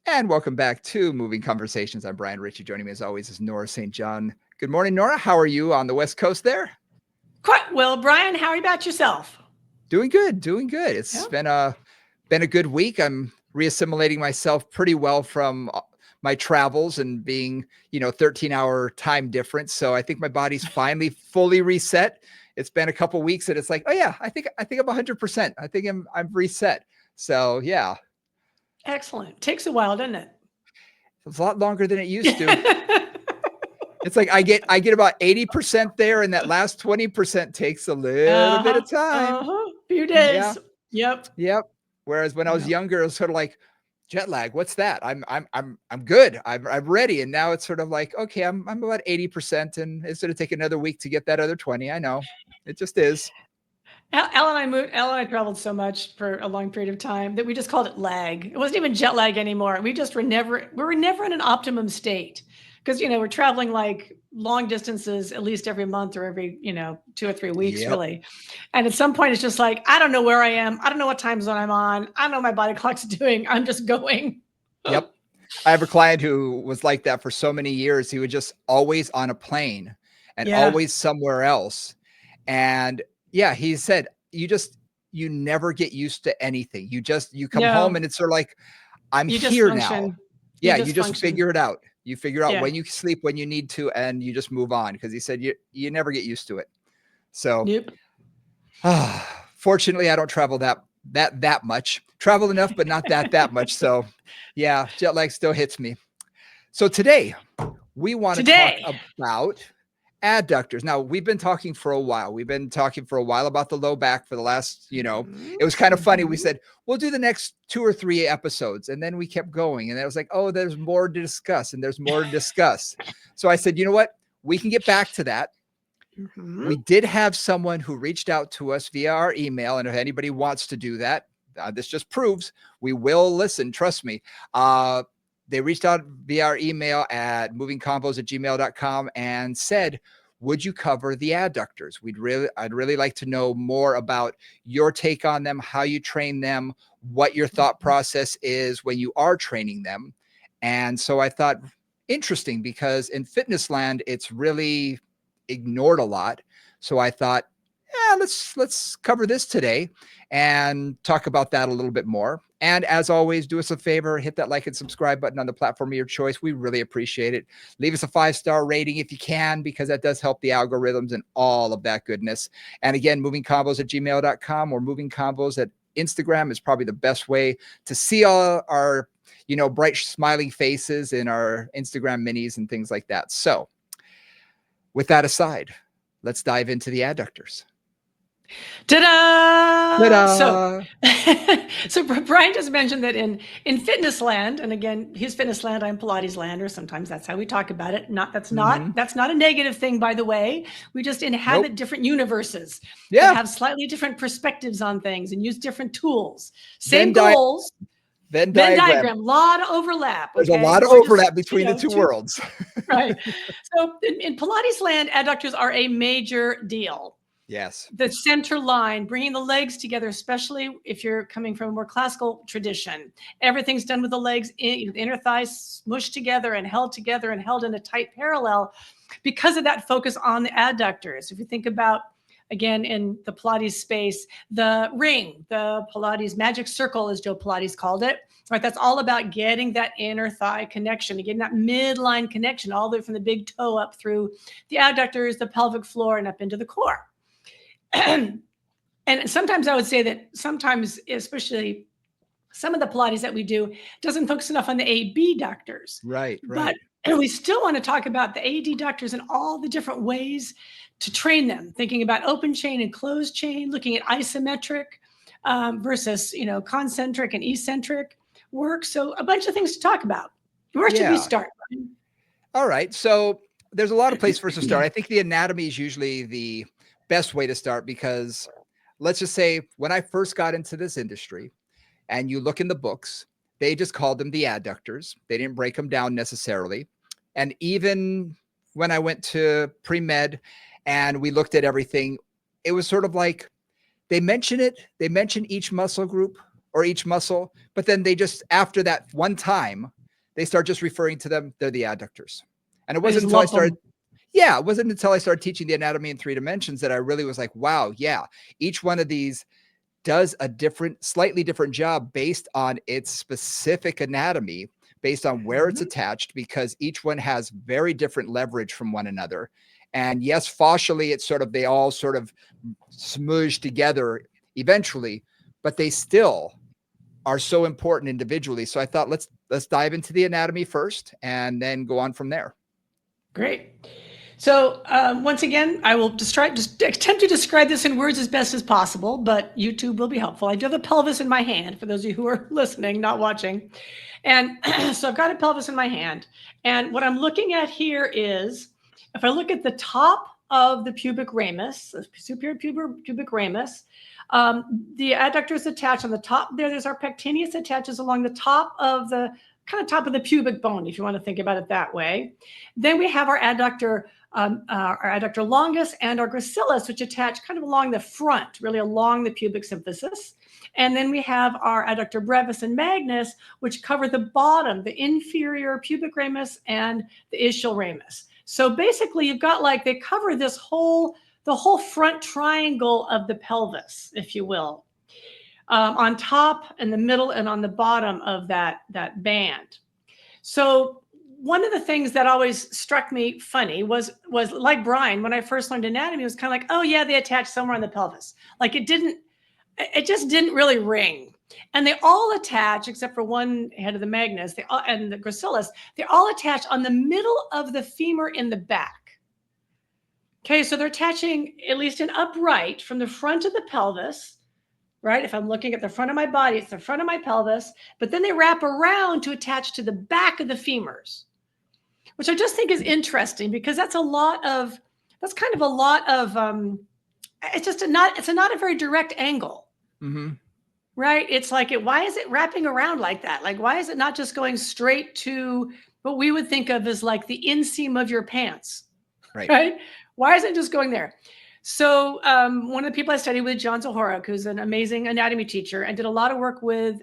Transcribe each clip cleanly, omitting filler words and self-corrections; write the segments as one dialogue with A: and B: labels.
A: And welcome back to Moving Conversations. I'm Brian Ritchie. Joining me as always is Nora St. John. Good morning, Nora. How are you on the West Coast there?
B: Quite well, Brian. How about yourself?
A: Doing good, doing good.
B: Yeah.
A: It's been a good week. I'm reassimilating myself pretty well from my travels and being, 13-hour time difference. So I think my body's finally fully reset. It's been a couple weeks and it's like, oh yeah, I think I'm 100%. I think I'm reset. So yeah,
B: Excellent. Takes a while, doesn't it?
A: it's a lot longer than it used to. It's like I get about 80% there, and that last 20% takes a little bit
B: uh-huh.
A: of time.
B: Few
A: Yeah.
B: days. Yep.
A: Yep. Whereas when I was
B: Yep.
A: younger, it was sort of like jet lag. What's that? I'm good. I'm ready. And now it's sort of like, okay, I'm about 80%, and it's gonna take another week to get that other 20. I know. It just is.
B: Al and I traveled so much for a long period of time that we just called it lag. It wasn't even jet lag anymore. We were never in an optimum state because we're traveling like long distances at least every month or every 2 or 3 weeks
A: Yep.
B: really. And at some point it's just like I don't know where I am. I don't know what time zone I'm on. I don't know what my body clock's doing. I'm just going.
A: Yep. I have a client who was like that for so many years. He was just always on a plane and
B: Yeah.
A: always somewhere else. And yeah, he said, you never get used to anything. You come home
B: No,
A: and it's sort of like, I'm
B: you just
A: here now.
B: function. You
A: Yeah,
B: just
A: you just
B: function.
A: figure it out. You figure out
B: Yeah.
A: when you sleep, when you need to, and you just move on. Cause he said, you never get used to it. So
B: Nope.
A: fortunately, I don't travel that much. Travel enough, but not that much. So yeah, jet lag still hits me. So today we want to talk
B: Today.
A: about adductors. Now, we've been talking for a while. We've been talking for a while about the low back for the last,
B: Mhm,
A: it was kind of funny. We
B: mhm.
A: said, we'll do the next 2 or 3 episodes. And then we kept going. And it was like, oh, there's more to discuss and there's more to discuss. So I said, you know what? We can get back to that.
B: Mhm.
A: We did have someone who reached out to us via our email. And if anybody wants to do that, this just proves we will listen. Trust me. They reached out via our email at movingcombos@gmail.com and said, would you cover the adductors? I'd really like to know more about your take on them, how you train them, what your thought process is when you are training them. And so I thought, interesting, because in fitness land, it's really ignored a lot. So I thought, yeah, let's cover this today and talk about that a little bit more. And as always, do us a favor, hit that like and subscribe button on the platform of your choice. We really appreciate it. Leave us a 5-star rating if you can, because that does help the algorithms and all of that goodness. And again, movingcombos@gmail.com or movingcombos at Instagram is probably the best way to see all our, bright smiling faces in our Instagram minis and things like that. So with that aside, let's dive into the adductors.
B: Ta-da! So,
A: Ta-da!
B: so Brian just mentioned that in fitness land, and again, he's fitness land, I'm Pilates land, or sometimes that's how we talk about it. That's not a negative thing, by the way. We just
A: Nope.
B: inhabit different universes that
A: Yeah.
B: have slightly different perspectives on things and use different tools.
A: Venn,
B: Same goals,
A: Venn
B: Venn
A: diagram.
B: diagram, lot of overlap.
A: There's a
B: Okay,
A: lot
B: but
A: of
B: we're just
A: overlap between the two
B: two
A: worlds.
B: right. So in Pilates land, adductors are a major deal.
A: Yes.
B: The center line, bringing the legs together, especially if you're coming from a more classical tradition. Everything's done with the legs, the inner thighs smushed together and held in a tight parallel because of that focus on the adductors. If you think about, again, in the Pilates space, the ring, the Pilates magic circle, as Joe Pilates called it, right? That's all about getting that inner thigh connection, getting that midline connection all the way from the big toe up through the adductors, the pelvic floor, and up into the core. And sometimes I would say that sometimes, especially some of the Pilates that we do, doesn't focus enough on the adductors.
A: Right.
B: But we still want to talk about the adductors and all the different ways to train them, thinking about open chain and closed chain, looking at isometric versus, concentric and eccentric work. So a bunch of things to talk about. Where should we
A: Yeah.
B: start?
A: All right. So there's a lot of places for us to start. I think the anatomy is usually the best way to start, because let's just say when I first got into this industry and you look in the books, they just called them the adductors. They didn't break them down necessarily. And even when I went to pre-med and we looked at everything, it was sort of like they mention each muscle group or each muscle, but then they just, after that one time, they start just referring to them. They're the adductors. And it
B: I
A: wasn't
B: just
A: until I
B: love
A: started
B: them.
A: yeah, it wasn't until I started teaching the anatomy in 3 dimensions that I really was like, wow, yeah, each one of these does a slightly different job based on its specific anatomy, based on where it's
B: Mhm.
A: attached, because each one has very different leverage from one another. And yes, fascially, it's sort of, they all sort of smoosh together eventually, but they still are so important individually. So I thought, let's dive into the anatomy first and then go on from there.
B: Great. So once again, I will just attempt to describe this in words as best as possible, but YouTube will be helpful. I do have a pelvis in my hand for those of you who are listening, not watching. And so I've got a pelvis in my hand. And what I'm looking at here is, if I look at the top of the pubic ramus, the superior pubic ramus, the adductor is attached on the top there. There's our pectineus attaches along the top of the top of the pubic bone, if you want to think about it that way. Then we have our adductor longus and our gracilis, which attach kind of along the front, really along the pubic symphysis. And then we have our adductor brevis and magnus, which cover the bottom, the inferior pubic ramus and the ischial ramus. So basically, you've got like, they cover the whole front triangle of the pelvis, if you will, on top, in the middle, and on the bottom of that band. So one of the things that always struck me funny was like Brian, when I first learned anatomy, it was kind of like, oh yeah, they attach somewhere on the pelvis. Like it just didn't really ring. And they all attach, except for one head of the magnus, and the gracilis, they all attach on the middle of the femur in the back. Okay, so they're attaching, at least in upright, from the front of the pelvis, right? If I'm looking at the front of my body, it's the front of my pelvis, but then they wrap around to attach to the back of the femurs, which I just think is interesting, because that's kind of a lot of, it's not a very direct angle, right? It's like, why is it wrapping around like that? Like, why is it not just going straight to what we would think of as like the inseam of your pants,
A: Right.
B: right? Why is it just going there? So one of the people I studied with, John Zahorek, who's an amazing anatomy teacher, and did a lot of work with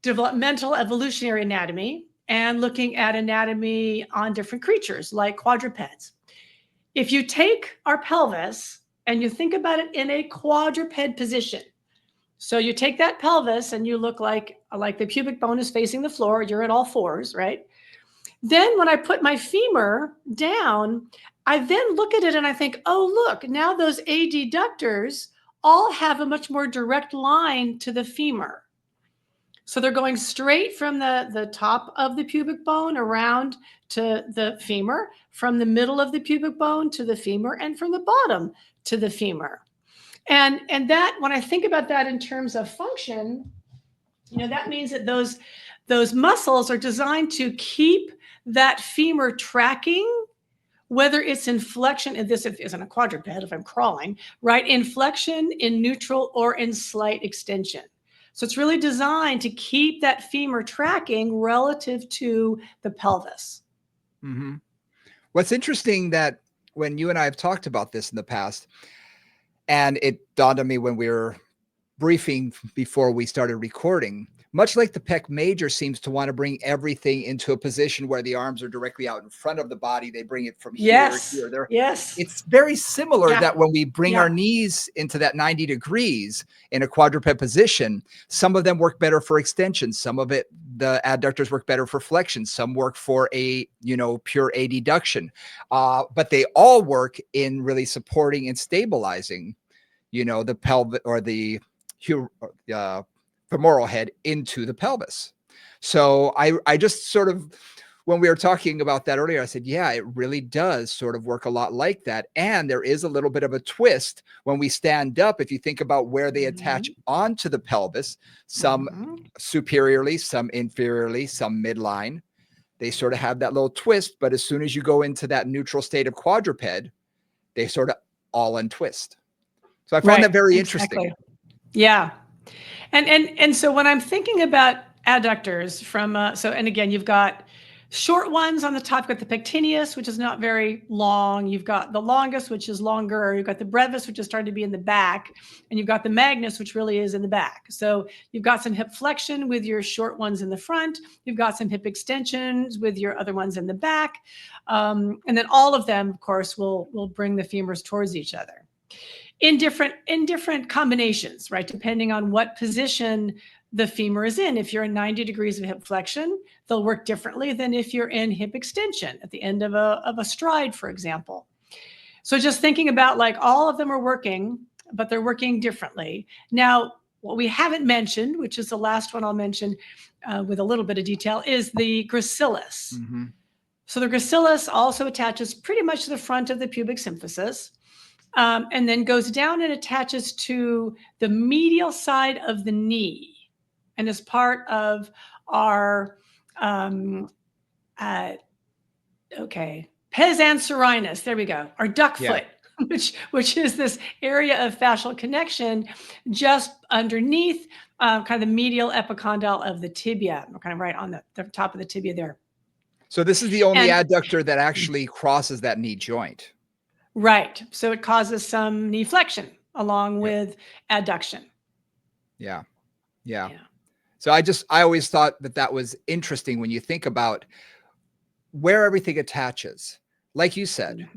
B: developmental evolutionary anatomy and looking at anatomy on different creatures like quadrupeds. If you take our pelvis and you think about it in a quadruped position, so you take that pelvis and you look like the pubic bone is facing the floor, you're at all fours, right? Then when I put my femur down, I then look at it and I think, oh, look, now those adductors all have a much more direct line to the femur. So they're going straight from the top of the pubic bone around to the femur, from the middle of the pubic bone to the femur, and from the bottom to the femur. And that, when I think about that in terms of function, that means that those muscles are designed to keep that femur tracking, whether it's in flexion, and this isn't a quadruped, if I'm crawling, right? In flexion, in neutral, or in slight extension. So it's really designed to keep that femur tracking relative to the pelvis.
A: What's interesting, that when you and I have talked about this in the past, and it dawned on me when we were briefing before we started recording, much like the pec major seems to want to bring everything into a position where the arms are directly out in front of the body. They bring it from here, there.
B: Yes.
A: It's very similar
B: Yeah.
A: that when we bring
B: Yeah.
A: our knees into that 90 degrees in a quadruped position, some of them work better for extension. Some of it, the adductors work better for flexion. Some work for a, pure adduction. But they all work in really supporting and stabilizing, the pelvic, or the femoral head into the pelvis. So I just sort of, when we were talking about that earlier, I said, yeah, it really does sort of work a lot like that. And there is a little bit of a twist when we stand up. If you think about where they attach onto the pelvis, some superiorly, some inferiorly, some midline, they sort of have that little twist. But as soon as you go into that neutral state of quadruped, they sort of all untwist. So I found that very interesting.
B: Yeah. And so when I'm thinking about adductors from, and again, you've got Short ones on the top, you've got the pectineus, which is not very long. You've got the longest, which is longer. You've got the brevis, which is starting to be in the back. And you've got the magnus, which really is in the back. So you've got some hip flexion with your short ones in the front. You've got some hip extensions with your other ones in the back. And then all of them, of course, will bring the femurs towards each other in different combinations, right? Depending on what position the femur is in. If you're in 90 degrees of hip flexion, they'll work differently than if you're in hip extension at the end of a stride, for example. So just thinking about like all of them are working, but they're working differently. Now, what we haven't mentioned, which is the last one I'll mention with a little bit of detail, is the gracilis.
A: Mm-hmm.
B: So the gracilis also attaches pretty much to the front of the pubic symphysis. And then goes down and attaches to the medial side of the knee and is part of our, pes anserinus, there we go, our duck foot, which is this area of fascial connection just underneath kind of the medial epicondyle of the tibia, kind of right on the top of the tibia there.
A: So this is the only adductor that actually crosses that knee joint.
B: Right. So it causes some knee flexion along with adduction.
A: Yeah. So I always thought that was interesting when you think about where everything attaches. Like you said,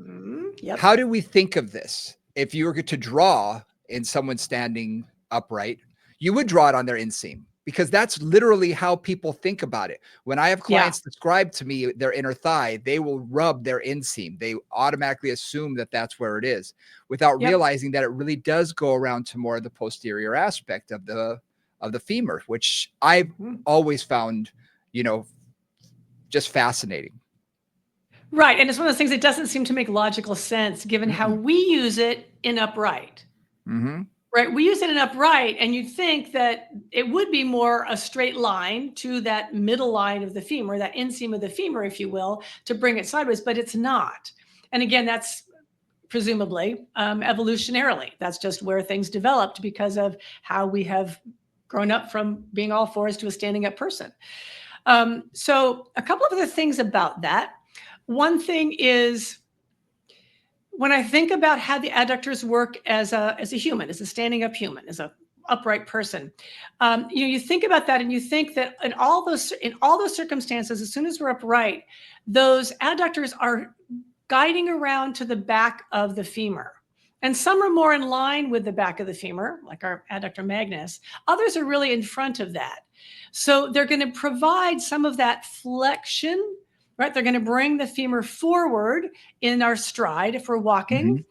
A: how do we think of this? If you were to draw in someone standing upright, you would draw it on their inseam, because that's literally how people think about it. When I have clients describe to me their inner thigh, they will rub their inseam. They automatically assume that that's where it is without realizing that it really does go around to more of the posterior aspect of the femur, which I've always found, just fascinating.
B: Right. And it's one of those things that doesn't seem to make logical sense given how we use it in upright. Right. We use it in upright, and you'd think that it would be more a straight line to that middle line of the femur, that inseam of the femur, if you will, to bring it sideways, but it's not. And again, that's presumably evolutionarily. That's just where things developed because of how we have grown up from being all fours to a standing up person. So a couple of other things about that. One thing is, when I think about how the adductors work as a human, as a standing up human, as a upright person, you think about that, and you think that in all those circumstances, as soon as we're upright, those adductors are guiding around to the back of the femur. And some are more in line with the back of the femur, like our adductor magnus. Others are really in front of that. So they're going to provide some of that flexion. Right, they're going to bring the femur forward in our stride if we're walking.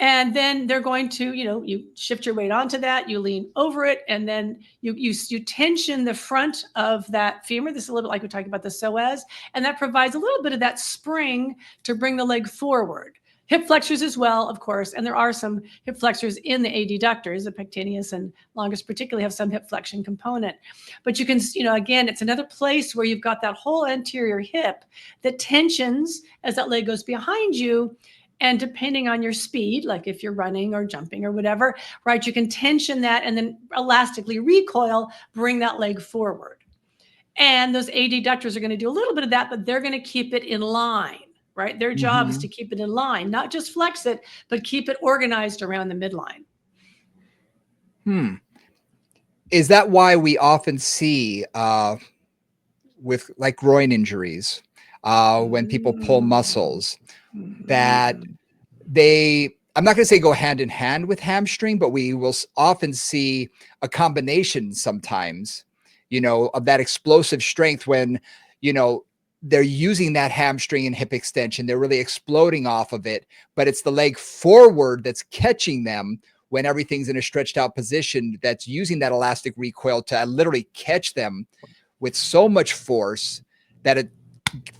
B: And then they're going to, you shift your weight onto that, you lean over it, and then you tension the front of that femur. This is a little bit like we're talking about the psoas, and that provides a little bit of that spring to bring the leg forward. Hip flexors as well, of course, and there are some hip flexors in the adductors, the pectineus and longus particularly have some hip flexion component. But you can, again, it's another place where you've got that whole anterior hip that tensions as that leg goes behind you. And depending on your speed, like if you're running or jumping or whatever, right, you can tension that and then elastically recoil, bring that leg forward. And those adductors are going to do a little bit of that, but they're going to keep it in line. Right? Their job is to keep it in line, not just flex it, but keep it organized around the midline.
A: Is that why we often see with like groin injuries, when people pull muscles, that I'm not going to say go hand in hand with hamstring, but we will often see a combination sometimes, of that explosive strength when, they're using that hamstring and hip extension. They're really exploding off of it, but it's the leg forward that's catching them when everything's in a stretched out position, that's using that elastic recoil to literally catch them with so much force that it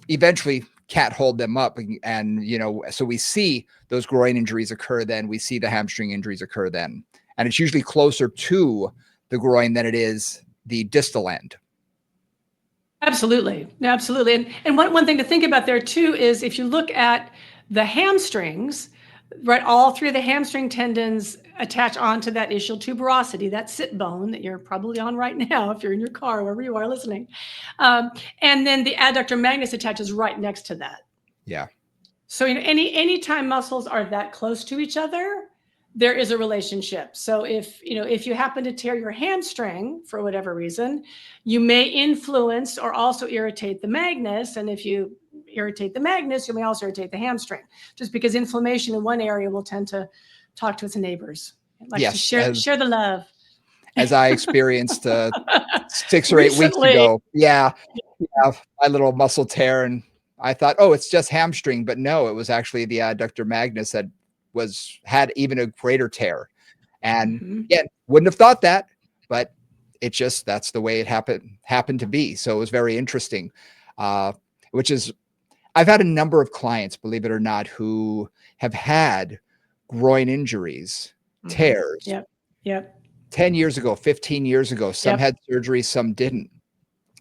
A: eventually can't hold them up. And, so we see those groin injuries occur then, we see the hamstring injuries occur then. And it's usually closer to the groin than it is the distal end.
B: Absolutely. And one thing to think about there too is if you look at the hamstrings, Right, all three of the hamstring tendons attach onto that ischial tuberosity, that sit bone that you're probably on right now if you're in your car, wherever you are listening. And then the adductor magnus attaches right next to that.
A: Yeah.
B: So anytime muscles are that close to each other, there is a relationship. So if you happen to tear your hamstring for whatever reason, you may influence or also irritate the magnus. And if you irritate the magnus, you may also irritate the hamstring, just because inflammation in one area will tend to talk to its neighbors. It likes to
A: Yes.
B: share the love.
A: As I experienced 6 or 8 weeks
B: Recently.
A: ago. Yeah. Yeah. My little muscle tear. And I thought, oh, it's just hamstring. But no, it was actually the adductor magnus that had even a greater tear. And
B: Mhm.
A: again, wouldn't have thought that, but that's the way it happened to be. So it was very interesting. Which is, I've had a number of clients, believe it or not, who have had groin injuries,
B: Mhm.
A: tears,
B: Yep. Yep.
A: 10 years ago, 15 years ago. Some
B: Yep.
A: had surgery, some didn't.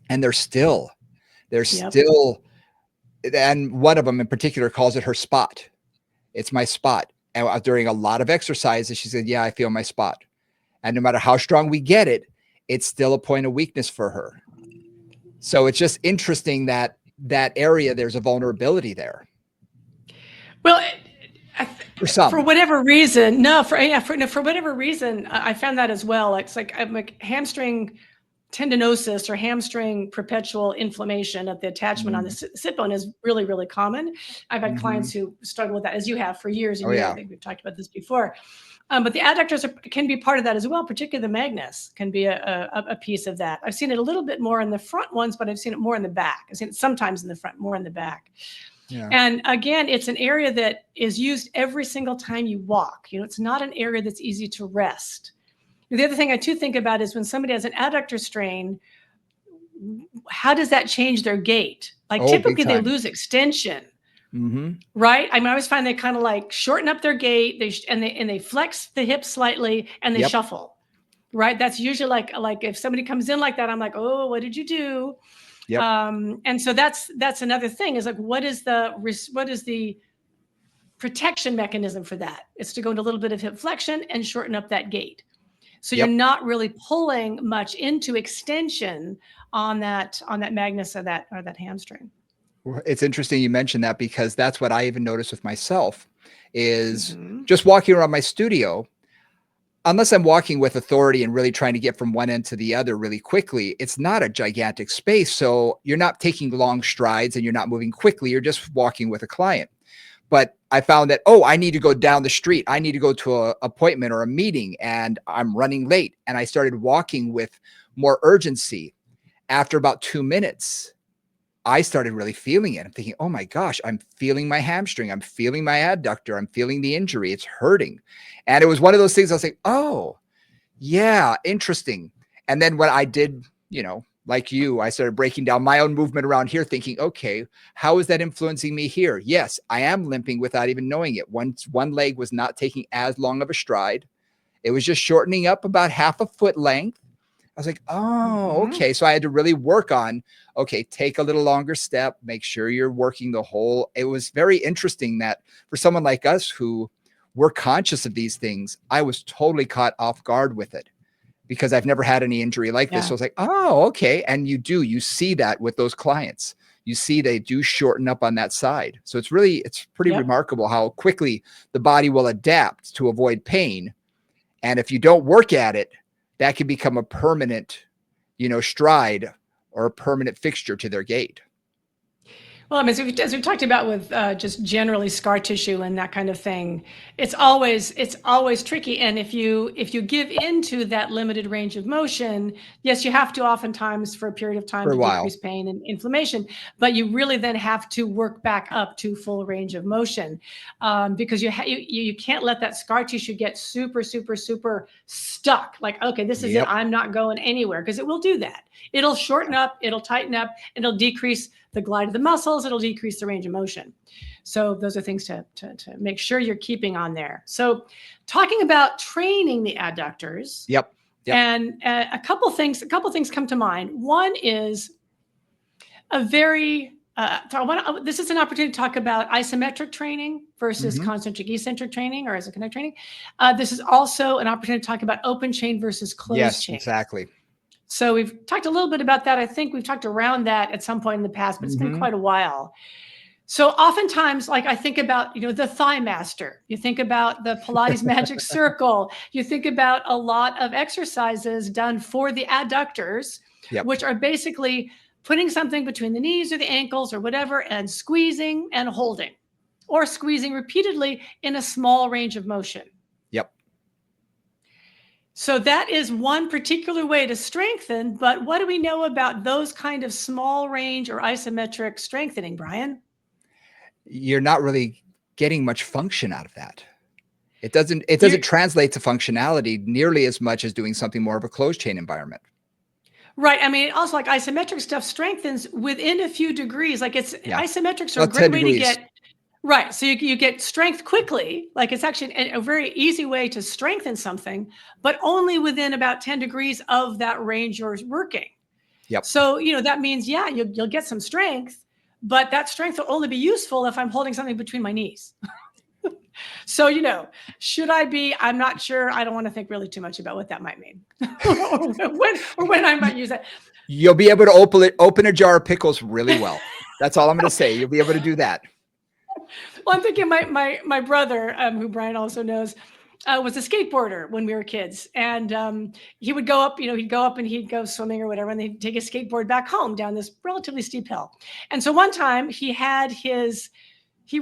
A: And they're
B: Yep.
A: still, and one of them in particular calls it her spot. It's my spot. And during a lot of exercises, she said, yeah, I feel my spot. And no matter how strong we get it, it's still a point of weakness for her. So it's just interesting that that area, there's a vulnerability there
B: Well,
A: for
B: for
A: some.
B: whatever reason, no, for whatever reason, I found that as well. It's like I'm like hamstring tendinosis or hamstring perpetual inflammation of the attachment on the
A: Mhm.
B: sit bone is really, really common. I've had clients
A: Mhm.
B: who struggle with that, as you have for years and
A: Oh,
B: years. I
A: yeah.
B: think we've talked about this before. But the adductors can be part of that as well, particularly the magnus can be a piece of that. I've seen it a little bit more in the front ones, but I've seen it more in the back. I've seen it sometimes in the front, more in the back.
A: Yeah.
B: And again, it's an area that is used every single time you walk. It's not an area that's easy to rest. The other thing I too think about is when somebody has an adductor strain, how does that change their gait? Like
A: Oh, big
B: typically they
A: time.
B: lose extension,
A: Mhm.
B: right? I mean, I always find they kind of like shorten up their gait, they flex the hips slightly and they
A: Yep.
B: shuffle. Right? That's usually like if somebody comes in like that, I'm like, oh, what did you do?
A: Yep.
B: And so that's another thing is like what is the protection mechanism for that? It's to go into a little bit of hip flexion and shorten up that gait. So you're
A: Yep.
B: not really pulling much into extension on that magnus or that hamstring.
A: Well, it's interesting you mentioned that because that's what I even noticed with myself is
B: Mm-hmm.
A: just walking around my studio. Unless I'm walking with authority and really trying to get from one end to the other really quickly, it's not a gigantic space. So you're not taking long strides and you're not moving quickly. You're just walking with a client. But I found that, oh, I need to go down the street. I need to go to an appointment or a meeting and I'm running late. And I started walking with more urgency. After about 2 minutes, I started really feeling it. I'm thinking, oh my gosh, I'm feeling my hamstring. I'm feeling my adductor. I'm feeling the injury. It's hurting. And it was one of those things I was like, oh, yeah, interesting. And then when I did, like you, I started breaking down my own movement around here, thinking, okay, how is that influencing me here? Yes, I am limping without even knowing it. Once one leg was not taking as long of a stride, it was just shortening up about half a foot length. I was like, oh,
B: Mm-hmm.
A: okay. So I had to really work on, okay, take a little longer step, make sure you're working the whole. It was very interesting that for someone like us who we're conscious of these things, I was totally caught off guard with it because I've never had any injury like this.
B: Yeah.
A: So I was like, oh, okay. And you see that with those clients. You see they do shorten up on that side. So it's pretty
B: Yep.
A: remarkable how quickly the body will adapt to avoid pain. And if you don't work at it, that can become a permanent, stride or a permanent fixture to their gait.
B: Well, I mean, as we've talked about with just generally scar tissue and that kind of thing, it's always tricky. And if you give into that limited range of motion, yes, you have to oftentimes for a period of time
A: For
B: to
A: a while.
B: decrease pain and inflammation, but you really then have to work back up to full range of motion because you can't let that scar tissue get super super super stuck. Like, okay, this is it.
A: Yep.
B: I'm not going anywhere because it will do that. It'll shorten up, it'll tighten up, and it'll decrease the glide of the muscles, it'll decrease the range of motion. So those are things to make sure you're keeping on there. So talking about training the adductors,
A: Yep. Yep.
B: and a couple things come to mind. One is a very This is an opportunity to talk about isometric training versus
A: Mhm.
B: concentric eccentric training or isokinetic training. This is also an opportunity to talk about open chain versus closed
A: Yes,
B: chain.
A: exactly.
B: So we've talked a little bit about that. I think we've talked around that at some point in the past, but it's been
A: Mhm.
B: quite a while. So oftentimes, like I think about, the Thigh Master, you think about the Pilates Magic Circle, you think about a lot of exercises done for the adductors,
A: Yep.
B: which are basically putting something between the knees or the ankles or whatever and squeezing and holding, or squeezing repeatedly in a small range of motion.
A: Yep.
B: So that is one particular way to strengthen, but what do we know about those kind of small range or isometric strengthening, Brian?
A: You're not really getting much function out of that. It doesn't
B: You're
A: translate to functionality nearly as much as doing something more of a closed chain environment.
B: right. I mean, also like isometric stuff strengthens within a few degrees. Like
A: Yeah.
B: isometrics are a
A: About
B: great
A: 10
B: way to
A: degrees.
B: get right. So you get strength quickly. Like it's actually a very easy way to strengthen something, but only within about 10 degrees of that range you're working.
A: Yep.
B: So, that means, yeah, you'll get some strength, but that strength will only be useful if I'm holding something between my knees. So, should I be? I'm not sure. I don't want to think really too much about what that might mean, or when I might use that.
A: You'll be able to open a jar of pickles really well. That's all I'm going to say. You'll be able to do that.
B: Well, I'm thinking my brother, who Brian also knows, was a skateboarder when we were kids, and he would go up. He'd go up and he'd go swimming or whatever, and they'd take his skateboard back home down this relatively steep hill. And so one time he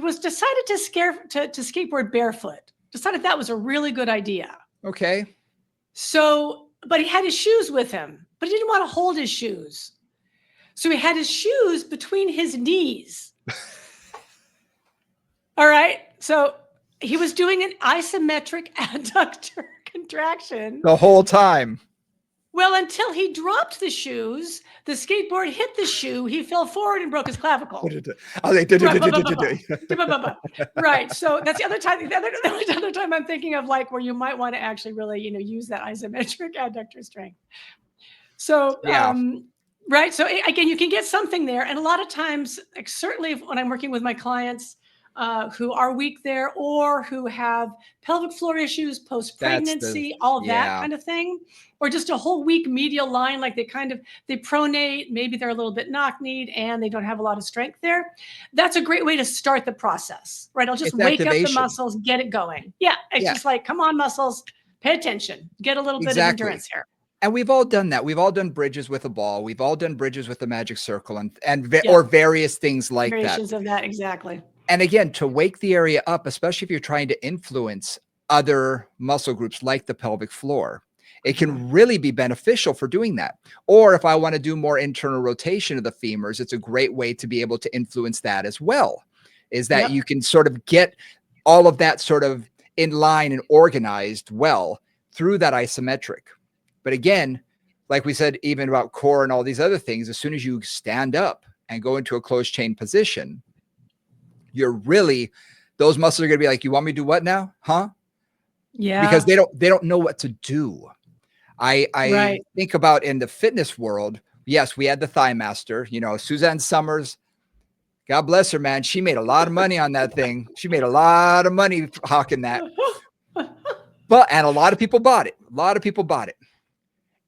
B: was decided to skateboard barefoot. Decided that was a really good idea.
A: Okay.
B: So, but he had his shoes with him, but he didn't want to hold his shoes. So he had his shoes between his knees. All right. So he was doing an isometric adductor contraction.
A: The whole time.
B: Well, until he dropped the shoes, the skateboard hit the shoe, he fell forward and broke his clavicle.
A: I was
B: Right. Right. So that's the other time. The other time I'm thinking of like where you might want to actually really, use that isometric adductor strength. So,
A: Yeah.
B: right. So again, you can get something there, and a lot of times, like certainly when I'm working with my clients who are weak there or who have pelvic floor issues post pregnancy, all that
A: Yeah.
B: kind of thing, or just a whole weak medial line, like they pronate, maybe they're a little bit knock-kneed and they don't have a lot of strength there. That's a great way to start the process, right? I'll just
A: It's
B: wake up the
A: activation.
B: muscles, get it going. Yeah, it's
A: Yeah,
B: just like, come on, muscles, pay attention, get a little bit of
A: exactly.
B: endurance here.
A: And we've all done that. We've all done bridges with a ball. We've all done bridges with the magic circle
B: Yeah,
A: or various things like that.
B: variations of that, exactly.
A: And again, to wake the area up, especially if you're trying to influence other muscle groups like the pelvic floor, it can really be beneficial for doing that. Or if I want to do more internal rotation of the femurs, it's a great way to be able to influence that as well. Is that you
B: Yep.
A: can sort of get all of that sort of in line and organized well through that isometric. But again, like we said, even about core and all these other things, as soon as you stand up and go into a closed chain position, those muscles are going to be like, you want me to do what now? Huh? Because
B: Yeah.
A: they don't know what to do. I
B: Right.
A: think about in the fitness world, yes, we had the Thigh Master, Suzanne Summers, God bless her, man. She made a lot of money on that thing. She made a lot of money hawking that. And a lot of people bought it. A lot of people bought it.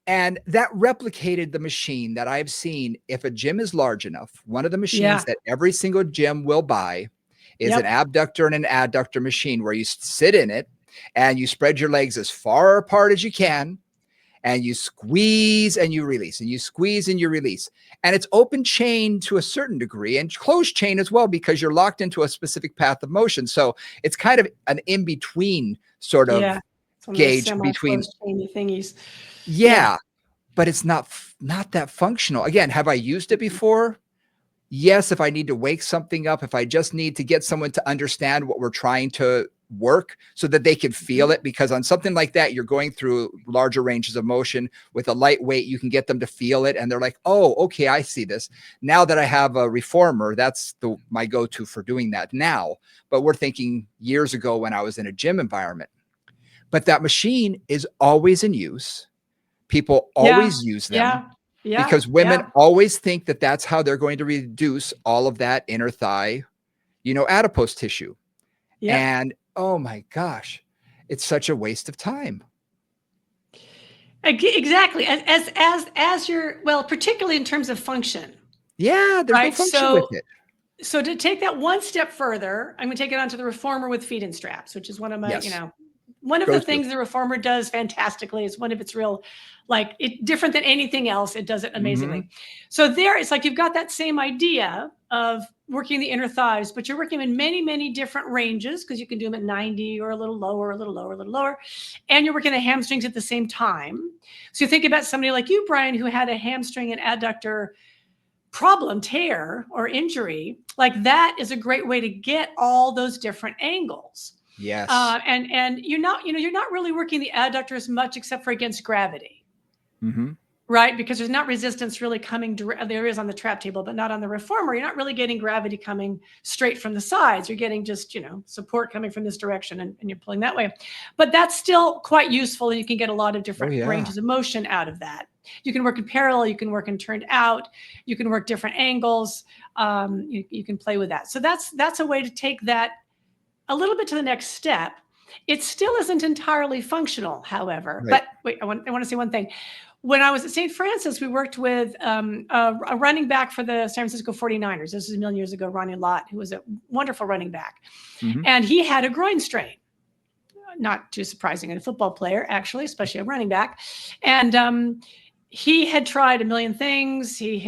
A: And that replicated the machine that I've seen. If a gym is large enough, one of the machines
B: Yeah.
A: that every single gym will buy is an
B: Yep.
A: abductor and an adductor machine where you sit in it and you spread your legs as far apart as you can and you squeeze and you release and you squeeze and you release. And it's open chain to a certain degree and closed chain as well because you're locked into a specific path of motion. So it's kind of an in-between sort of
B: Yeah. It's one of those
A: gauge between,
B: semi-closed chainy thingies. Yeah.
A: yeah, but it's not that functional. Again, have I used it before? Yes, if I need to wake something up, if I just need to get someone to understand what we're trying to work so that they can feel it, because on something like that, you're going through larger ranges of motion. With a lightweight, you can get them to feel it and they're like, oh, okay, I see this. Now that I have a reformer, that's my go-to for doing that now. But we're thinking years ago when I was in a gym environment. But that machine is always in use. People
B: Yeah.
A: always use them.
B: Yeah. Yeah.
A: because women
B: Yeah.
A: always think that that's how they're going to reduce all of that inner thigh, adipose tissue.
B: Yep.
A: And oh my gosh, it's such a waste of time.
B: Exactly. As you're, well, particularly in terms of function,
A: Yeah, there's no
B: right?
A: function with
B: So
A: it.
B: so to take that one step further, I'm going to take it onto the reformer with feet and straps, which is one of my,
A: Yes,
B: one of
A: go
B: the
A: to.
B: things the reformer does fantastically. It's one of its real, like, it different than anything else. It does it
A: Hmm.
B: amazingly. So there, it's like you've got that same idea of working the inner thighs, but you're working in many, many different ranges because you can do them at 90 or a little lower, a little lower, a little lower, and you're working the hamstrings at the same time. So you think about somebody like you, Brian, who had a hamstring and adductor problem, tear or injury, like that is a great way to get all those different angles.
A: Yes.
B: And you're not really working the adductors much except for against gravity,
A: Hmm.
B: right? Because there's not resistance really coming direct. There is on the trap table, but not on the reformer. You're not really getting gravity coming straight from the sides. You're getting just, support coming from this direction, and you're pulling that way. But that's still quite useful, and you can get a lot of
A: Oh
B: different
A: yeah.
B: ranges of motion out of that. You can work in parallel, you can work in turned out, you can work different angles. You can play with that. So that's a way to take that a little bit to the next step. It still isn't entirely functional, however.
A: Right.
B: But wait, I want to say one thing. When I was at St. Francis, we worked with a running back for the San Francisco 49ers. This is a million years ago, Ronnie Lott, who was a wonderful running back.
A: Hmm.
B: And he had a groin strain. Not too surprising in a football player, actually, especially a running back. And he had tried a million things. He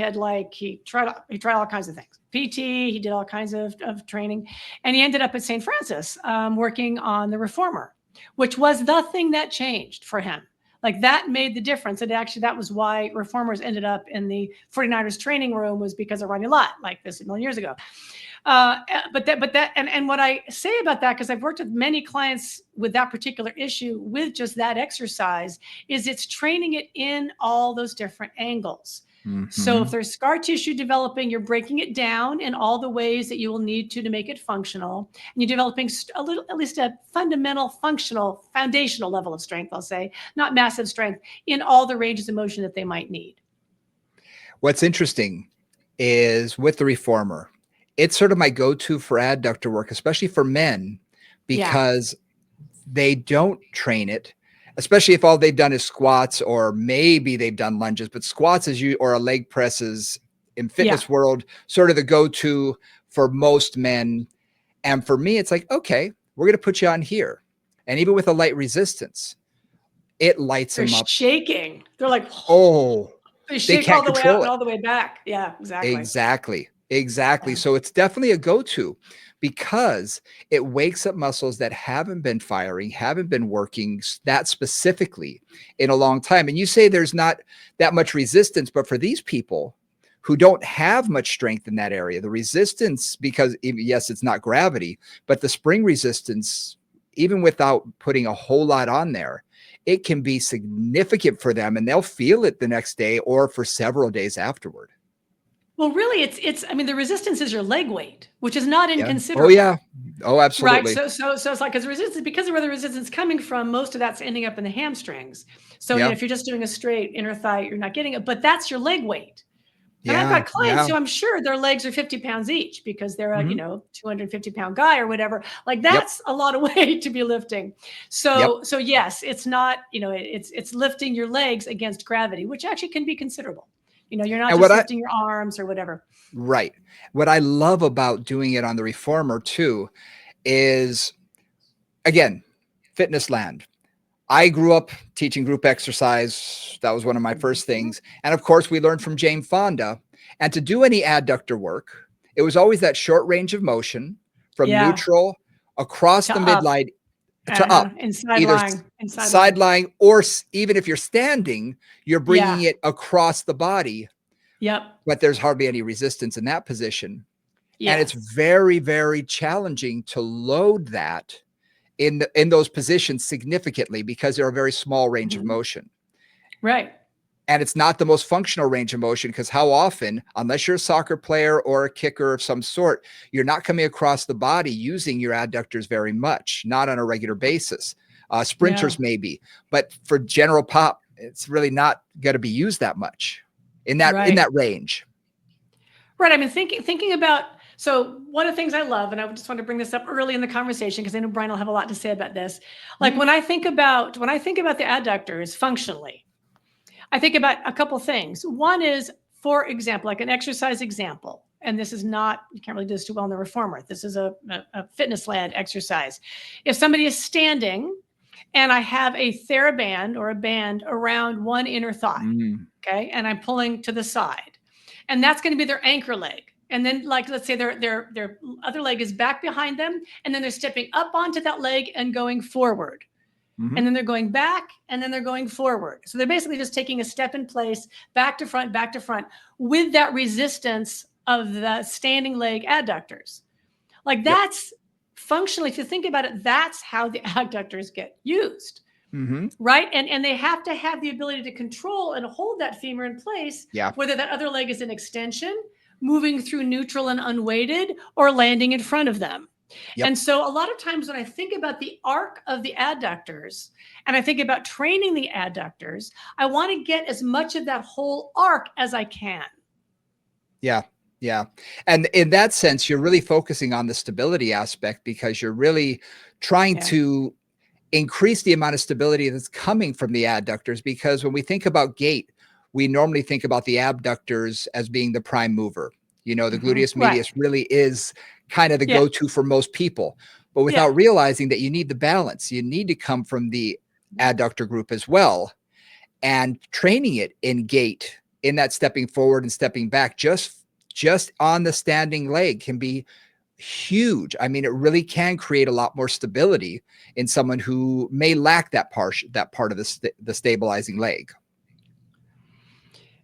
B: tried all kinds of things. PT, he did all kinds of training, and he ended up at St. Francis working on the reformer, which was the thing that changed for him. Like that made the difference. And actually, that was why reformers ended up in the 49ers training room, was because of Ronnie Lott, like this a million years ago. And what I say about that, because I've worked with many clients with that particular issue with just that exercise, is it's training it in all those different angles. So if
A: Hmm.
B: there's scar tissue developing, you're breaking it down in all the ways that you will need to make it functional. And you're developing a little, at least a fundamental, functional, foundational level of strength, I'll say, not massive strength, in all the ranges of motion that they might need.
A: What's interesting is with the reformer, it's sort of my go-to for adductor work, especially for men,
B: Yeah.
A: because they don't train it, especially if all they've done is squats, or maybe they've done lunges, but squats is you or a leg presses in
B: Yeah.
A: fitness world, sort of the go-to for most men. And for me, it's like, okay, we're going to put you on here. And even with a light resistance, it lights
B: They're
A: them up.
B: shaking. They're like,
A: Oh,
B: they
A: they
B: shake all
A: can't
B: the way out
A: control
B: and
A: it.
B: all the way back. Yeah, exactly.
A: Exactly. Exactly.
B: Yeah.
A: So it's definitely a go-to because it wakes up muscles that haven't been firing, haven't been working that specifically in a long time. And you say there's not that much resistance, but for these people who don't have much strength in that area, the resistance, because yes, it's not gravity, but the spring resistance, even without putting a whole lot on there, it can be significant for them, and they'll feel it the next day or for several days afterward.
B: Well, really, it's. I mean, the resistance is your leg weight, which is not
A: Yeah. Oh, yeah.
B: inconsiderable,
A: Oh,
B: right?
A: absolutely.
B: So it's like, because resistance, because of where the resistance is coming from, most of that's ending up in the hamstrings. So
A: Yeah.
B: if you're just doing a straight inner thigh, you're not getting it. But that's your leg weight. And I've
A: Yeah.
B: got clients
A: Yeah.
B: who I'm sure their legs are 50 pounds each because they're a,
A: Mhm.
B: 250-pound guy or whatever. Like
A: Yep.
B: that's a lot of weight to be lifting.
A: Yep.
B: So yes, it's not, it's lifting your legs against gravity, which actually can be considerable. You're not
A: And what
B: just
A: I
B: lifting your arms or whatever.
A: right. What I love about doing it on the reformer too is, again, fitness land. I grew up teaching group exercise. That was one of my first
B: Mhm.
A: things. And of course, we learned from Jane Fonda. And to do any adductor work, it was always that short range of motion from
B: Yeah,
A: neutral across
B: to
A: the
B: up,
A: midline to up,
B: inside
A: either
B: lying, inside lying.
A: sideline or even if you're standing, you're bringing
B: Yeah,
A: it across the body,
B: yep,
A: but there's hardly any resistance in that position. And it's
B: yes.
A: very, very challenging to load that in those positions significantly because they're a very small range of
B: Mhm.
A: motion.
B: Right.
A: And it's not the most functional range of motion because how often, unless you're a soccer player or a kicker of some sort, you're not coming across the body using your adductors very much, not on a regular basis.
B: Yeah.
A: Sprinters maybe, but for general pop, it's really not going to be used that much in
B: Right.
A: that range.
B: Right. I mean, thinking about, so one of the things I love, and I just want to bring this up early in the conversation because I know Brian will have a lot to say about this. Like
A: Mhm.
B: when I think about the adductors functionally, I think about a couple things. One is, for example, like an exercise example, and this is not, you can't really do this too well in the reformer. This is a fitness land exercise. If somebody is standing and I have a TheraBand or a band around one inner thigh,
A: Mm.
B: okay, and I'm pulling to the side, and that's going to be their anchor leg. And then, like, let's say their other leg is back behind them, and then they're stepping up onto that leg and going forward.
A: Mhm.
B: And then they're going back, and then they're going forward. So they're basically just taking a step in place, back to front, with that resistance of the standing leg adductors. Like
A: Yep.
B: that's functionally, if you think about it, that's how the adductors get used,
A: Mhm.
B: right? And they have to have the ability to control and hold that femur in place,
A: Yeah.
B: whether that other leg is in extension, moving through neutral and unweighted, or landing in front of them.
A: Yep.
B: And so a lot of times when I think about the arc of the adductors and I think about training the adductors, I want to get as much of that whole arc as I can.
A: Yeah. Yeah. And in that sense, you're really focusing on the stability aspect because you're really trying
B: Yeah.
A: to increase the amount of stability that's coming from the adductors, because when we think about gait, we normally think about the abductors as being the prime mover. You know, the gluteus
B: Right.
A: medius really is kind of the
B: Yeah.
A: go-to for most people, but
B: Yeah.
A: without realizing that you need the balance. You need to come from the adductor group as well, and training it in gait, in that stepping forward and stepping back, just on the standing leg can be huge. I mean, it really can create a lot more stability in someone who may lack that part of the stabilizing leg.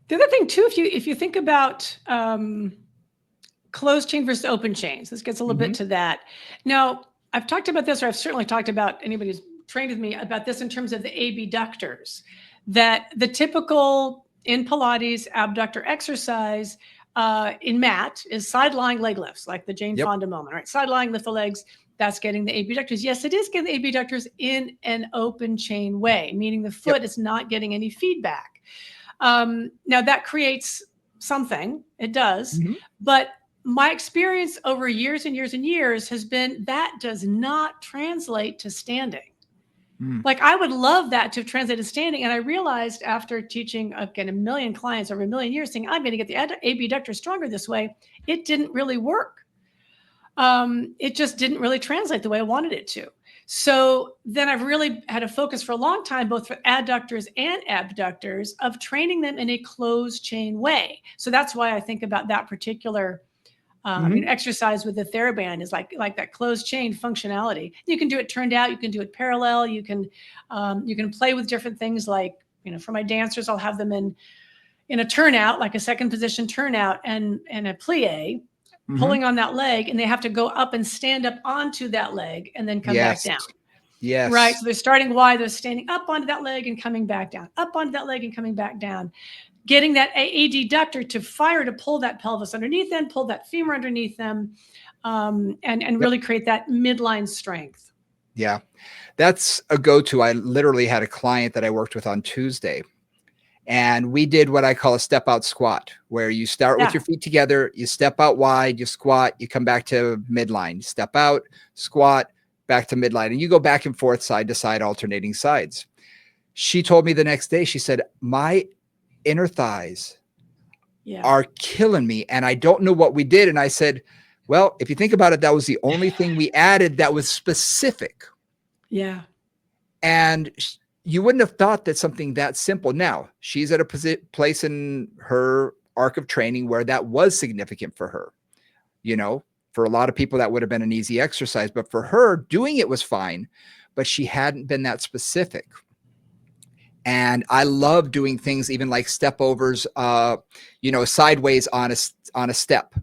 B: The other thing too, if you think about closed chain versus open chains, this gets a little bit
A: Mhm.
B: to that. Now, I've talked about this, or I've certainly talked about, anybody who's trained with me about this in terms of the abductors, that the typical in Pilates abductor exercise in mat is side lying leg lifts, like the Jane
A: Yep.
B: Fonda moment, right? Side lying, lift the legs. That's getting the abductors. Yes, it is getting the abductors in an open chain way, meaning the
A: Yep.
B: foot is not getting any feedback. Now that creates something, it does,
A: Mhm.
B: but my experience over years and years and years has been that does not translate to standing.
A: Mm.
B: Like I would love that to translate to standing. And I realized after teaching again a million clients over a million years, saying I'm going to get the abductor stronger this way, it didn't really work. It just didn't really translate the way I wanted it to. So then I've really had a focus for a long time, both for adductors and abductors, of training them in a closed chain way. So that's why I think about that particular
A: Mhm.
B: exercise with the TheraBand is like that closed chain functionality. You can do it turned out, you can do it parallel, you can play with different things like, for my dancers, I'll have them in a turnout, like a second position turnout and a plie,
A: Mhm.
B: pulling on that leg, and they have to go up and stand up onto that leg and then come back
A: Yes.
B: down. Right.
A: Yes.
B: So they're starting wide, they're standing up onto that leg and coming back down, up onto that leg and coming back down, getting that adductor to fire to pull that pelvis underneath them, pull that femur underneath them, and
A: Yep.
B: really create that midline strength.
A: Yeah. That's a go-to. I literally had a client that I worked with on Tuesday, and we did what I call a step out squat, where you start with
B: Yeah.
A: your feet together, you step out wide, you squat, you come back to midline, step out, squat, back to midline, and you go back and forth, side to side, alternating sides. She told me the next day, she said, my inner thighs
B: Yeah.
A: are killing me, and I don't know what we did. And I said, well, if you think about it, that was the only thing we added that was specific.
B: Yeah.
A: And you wouldn't have thought that something that simple. Now, she's at a place in her arc of training where that was significant for her. You know, for a lot of people, that would have been an easy exercise, but for her, doing it was fine, but she hadn't been that specific. And I love doing things even like step overs, sideways on a step,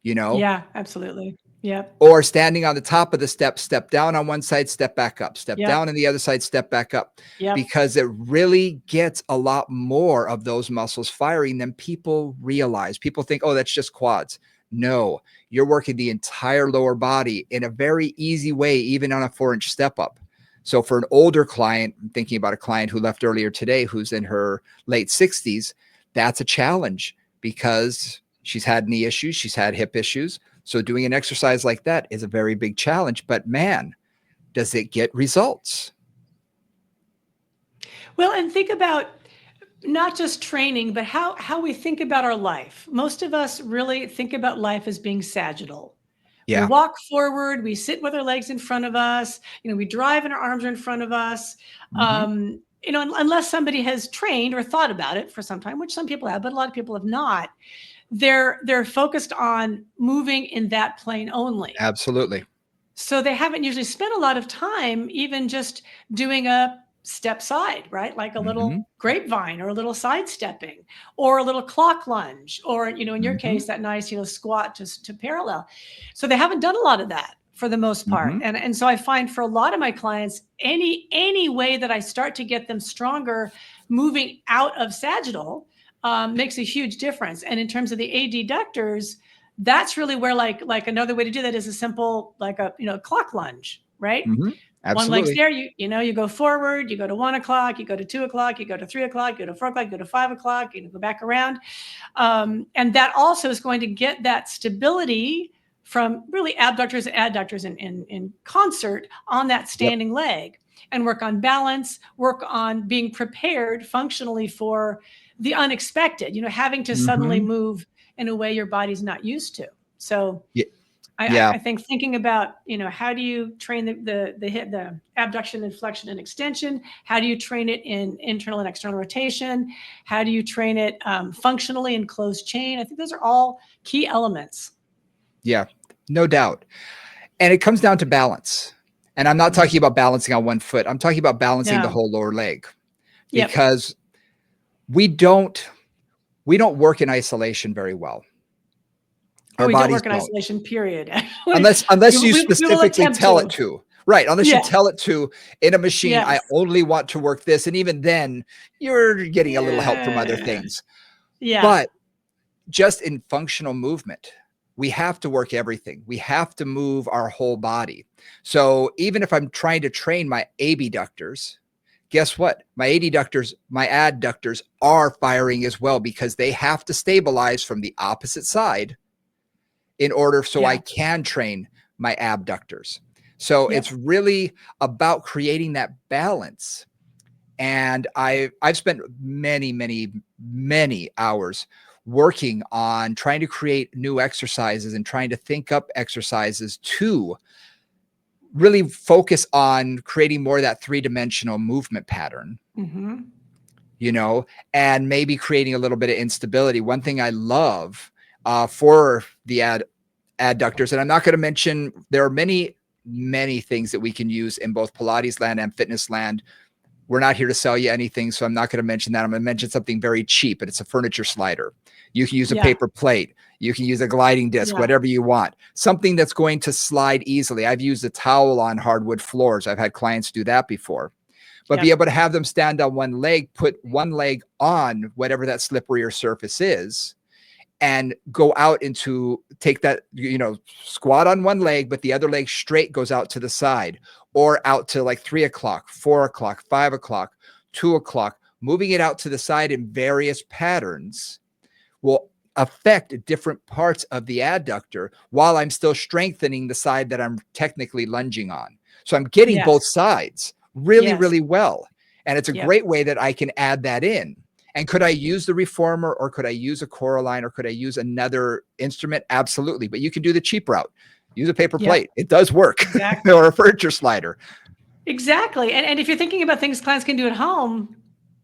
A: you know,
B: Yeah. Absolutely. Yep.
A: or standing on the top of the step, step down on one side, step back up, step
B: Yep.
A: down on the other side, step back up,
B: Yep.
A: because it really gets a lot more of those muscles firing than people realize. People think, oh, that's just quads. No, you're working the entire lower body in a very easy way, even on a 4-inch step up. So for an older client, I'm thinking about a client who left earlier today, who's in her late 60s, that's a challenge because she's had knee issues, she's had hip issues. So doing an exercise like that is a very big challenge, but man, does it get results?
B: Well, and think about not just training, but how we think about our life. Most of us really think about life as being sagittal. We
A: Yeah.
B: walk forward, we sit with our legs in front of us, we drive and our arms are in front of us.
A: Hmm.
B: Unless somebody has trained or thought about it for some time, which some people have, but a lot of people have not, they're focused on moving in that plane only.
A: Absolutely.
B: So they haven't usually spent a lot of time even just doing a step side, right? Like a
A: Hmm.
B: little grapevine or a little sidestepping or a little clock lunge or, in your
A: Hmm.
B: case, that nice, squat to parallel. So they haven't done a lot of that for the most part.
A: Hmm.
B: And so I find for a lot of my clients, any way that I start to get them stronger, moving out of sagittal makes a huge difference. And in terms of the adductors, that's really where like another way to do that is a simple like a clock lunge, right?
A: Hmm.
B: One leg's
A: Absolutely.
B: there, you go forward, you go to 1 o'clock, you go to 2 o'clock, you go to 3 o'clock, you go to 4 o'clock, you go to 5 o'clock, you go back around. And that also is going to get that stability from really abductors and adductors in concert on that
A: Yep.
B: standing leg, and work on balance, work on being prepared functionally for the unexpected, having to suddenly
A: Hmm.
B: move in a way your body's not used to. So
A: Yeah.
B: I,
A: Yeah.
B: I think thinking about, how do you train the hip, the abduction and flexion and extension? How do you train it in internal and external rotation? How do you train it functionally in closed chain? I think those are all key elements.
A: Yeah. No doubt. And it comes down to balance. And I'm not talking
B: Mhm.
A: about balancing on one foot. I'm talking about balancing the
B: No.
A: whole lower leg
B: Yep.
A: because we don't we don't work in isolation very well.
B: Or
A: Our
B: we don't
A: bodies
B: work in
A: don't.
B: isolation, period.
A: Unless you
B: We will
A: specifically
B: attempt
A: tell it
B: to.
A: to. Right, unless you
B: Yes.
A: tell it to in a machine, I
B: Yes.
A: only want to work this, and even then, you're getting a little help from other
B: Yeah.
A: things.
B: Yeah.
A: But just in functional movement, we have to work everything. We have to move our whole body. So even if I'm trying to train my abductors, guess what? My adductors, my adductors are firing as well because they have to stabilize from the opposite side in order so I
B: Yeah.
A: can train my abductors. So it's
B: Yep.
A: really about creating that balance. And I've spent many hours working on trying to create new exercises and trying to think up exercises to really focus on creating more of that three-dimensional movement pattern,
B: Hmm.
A: you know, and maybe creating a little bit of instability. One thing I love for the adductors, and I'm not going to mention, there are many things that we can use in both Pilates land and fitness land. We're not here to sell you anything, so I'm not going to mention that. I'm going to mention something very cheap, and it's a furniture slider. You can use a
B: Yeah.
A: paper plate. You can use a gliding disc,
B: Yeah.
A: whatever you want. Something that's going to slide easily. I've used a towel on hardwood floors. I've had clients do that before. But be
B: Yep.
A: able to have them stand on one leg, put one leg on whatever that slipperier surface is, and go out into take that, squat on one leg, but the other leg straight goes out to the side or out to like 3 o'clock, 4 o'clock, 5 o'clock, 2 o'clock, moving it out to the side in various patterns will affect different parts of the adductor while I'm still strengthening the side that I'm technically lunging on. So I'm getting both
B: Yes.
A: sides really,
B: Yes.
A: really well. And it's a
B: Yep.
A: great way that I can add that in. And could I use the reformer, or could I use a Coraline, or could I use another instrument? Absolutely. But you can do the cheap route. Use a paper
B: Yep.
A: plate. It does work.
B: Exactly.
A: Or a furniture slider.
B: Exactly. And if you're thinking about things clients can do at home,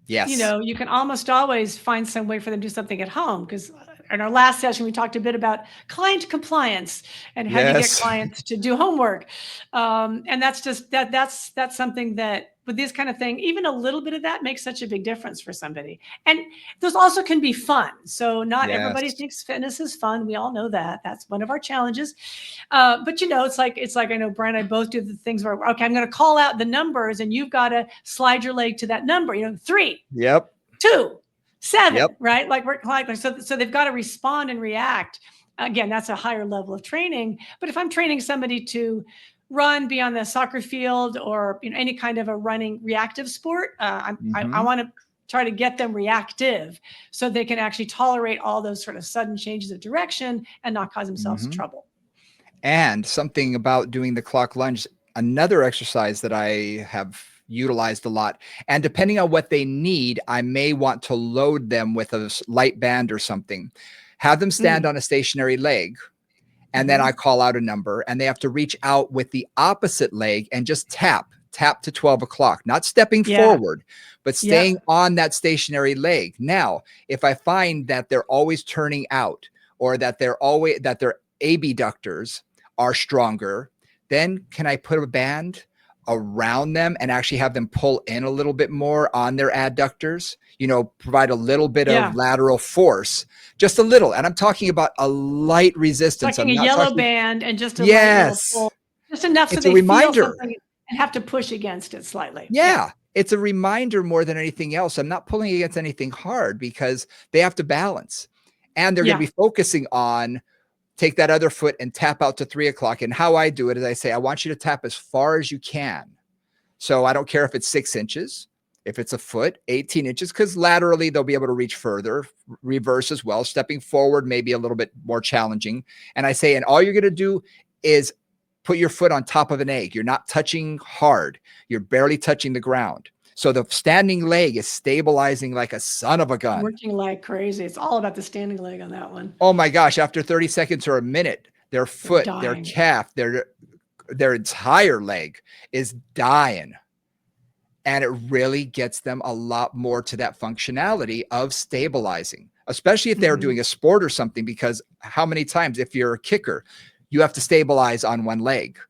A: Yes.
B: you can almost always find some way for them to do something at home. Because in our last session, we talked a bit about client compliance and how do you get
A: Yes.
B: clients to do homework. And that's just that's something that with this kind of thing, even a little bit of that makes such a big difference for somebody. And those also can be fun. So not everybody
A: Yes.
B: thinks fitness is fun. We all know that. That's one of our challenges. But it's like I know Brian and I both do the things where okay, I'm going to call out the numbers and you've got to slide your leg to that number. 3,
A: Yep.
B: 2, 7,
A: Yep.
B: right? Like we're like so they've got to respond and react. Again, that's a higher level of training. But if I'm training somebody to run, be on the soccer field, or any kind of a running reactive sport, I
A: Hmm.
B: want to try to get them reactive so they can actually tolerate all those sort of sudden changes of direction and not cause themselves trouble.
A: And something about doing the clock lunge, another exercise that I have utilized a lot. And depending on what they need, I may want to load them with a light band or something. Have them stand on a stationary leg. And then I call out a number and they have to reach out with the opposite leg and just tap to 12 o'clock, not stepping forward, but staying on that stationary leg. Now, if I find that they're always turning out or that their abductors are stronger, then can I put a band around them and actually have them pull in a little bit more on their adductors, provide a little bit of lateral force, just a little. And I'm talking about a light resistance.
B: Talking
A: I'm
B: a
A: not
B: yellow
A: talking,
B: band and just a light little pull, just enough so
A: it's
B: they
A: a reminder.
B: feel something and have to push against it slightly.
A: Yeah. It's a reminder more than anything else. I'm not pulling against anything hard because they have to balance and they're going to be focusing on take that other foot and tap out to 3 o'clock. And how I do it is I say, I want you to tap as far as you can. So I don't care if it's 6 inches, if it's a foot, 18 inches, because laterally they'll be able to reach further, reverse as well. Stepping forward may be a little bit more challenging. And I say, and all you're going to do is put your foot on top of an egg. You're not touching hard. You're barely touching the ground. So the standing leg is stabilizing like a son of a gun.
B: Working like crazy. It's all about the standing leg on that one.
A: Oh my gosh. After 30 seconds or a minute, their foot, their calf, their entire leg is dying. And it really gets them a lot more to that functionality of stabilizing, especially if they're doing a sport or something, because how many times, if you're a kicker, you have to stabilize on one leg.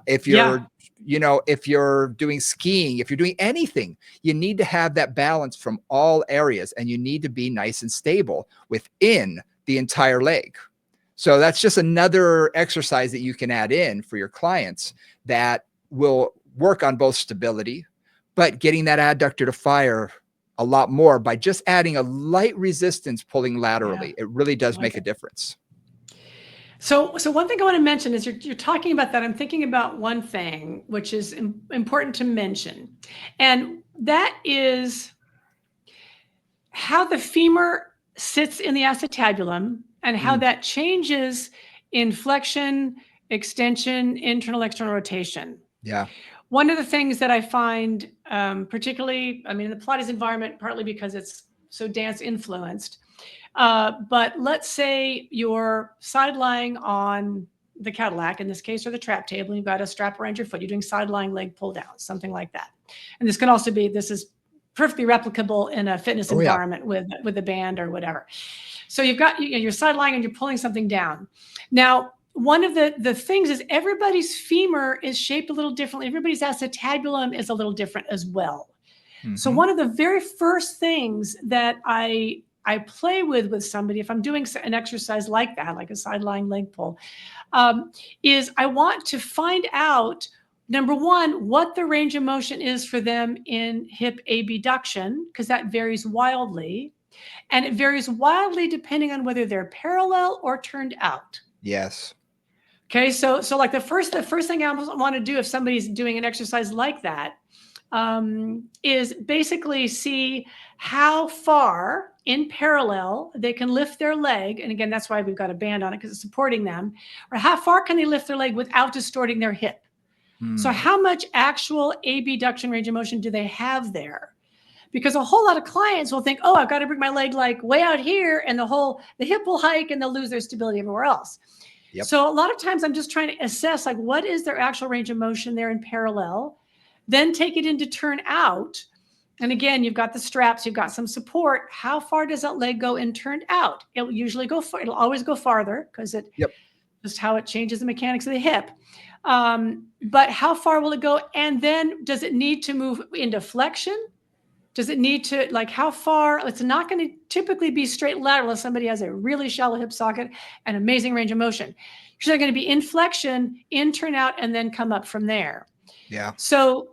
A: If you're, if you're doing skiing, if you're doing anything, you need to have that balance from all areas and you need to be nice and stable within the entire leg. So that's just another exercise that you can add in for your clients that will work on both stability, but getting that adductor to fire a lot more by just adding a light resistance pulling laterally. It really does make a difference.
B: So one thing I want to mention is you're talking about that. I'm thinking about one thing, which is important to mention. And that is how the femur sits in the acetabulum and how that changes in flexion, extension, internal, external rotation.
A: Yeah.
B: One of the things that I find, particularly, in the Pilates environment, partly because it's so dance influenced, but let's say you're side lying on the Cadillac in this case, or the trap table, and you've got a strap around your foot. You're doing side lying leg pull down, something like that. And this is perfectly replicable in a fitness environment with a band or whatever. So you're side lying and you're pulling something down. Now, one of the things is everybody's femur is shaped a little differently. Everybody's acetabulum is a little different as well. So one of the very first things that I play with somebody, if I'm doing an exercise like that, like a side lying leg pull, is I want to find out, number one, what the range of motion is for them in hip abduction, because that varies wildly. And it varies wildly depending on whether they're parallel or turned out.
A: Yes.
B: Okay, so like the first thing I want to do if somebody's doing an exercise like that is basically see how far in parallel they can lift their leg. And again, that's why we've got a band on it, because it's supporting them. Or how far can they lift their leg without distorting their hip? So how much actual abduction range of motion do they have there? Because a whole lot of clients will think, oh, I've got to bring my leg like way out here, and the hip will hike and they'll lose their stability everywhere else. Yep. So a lot of times I'm just trying to assess like what is their actual range of motion there in parallel, then take it into turn out. And again, you've got the straps, you've got some support. How far does that leg go in turned out? It'll usually go far. It'll always go farther because just how it changes the mechanics of the hip. But how far will it go? And then does it need to move into flexion? Does it need to, like, how far? It's not going to typically be straight lateral if somebody has a really shallow hip socket and amazing range of motion. Usually going to be in flexion, in turn out, and then come up from there. Yeah. So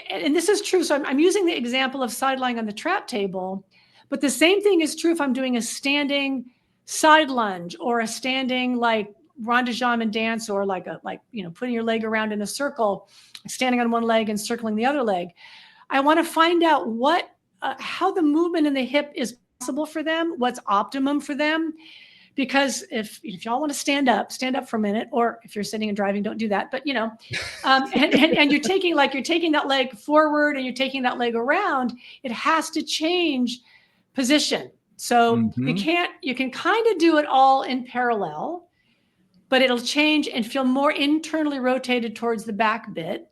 B: and this is true. So I'm using the example of side lying on the trap table, but the same thing is true if I'm doing a standing side lunge or a standing like rond de jambe dance, or putting your leg around in a circle, standing on one leg and circling the other leg. I want to find out what how the movement in the hip is possible for them, what's optimum for them. Because if y'all want to stand up for a minute, or if you're sitting and driving, don't do that. But and you're taking that leg forward and you're taking that leg around, it has to change position. So you can kind of do it all in parallel, but it'll change and feel more internally rotated towards the back bit.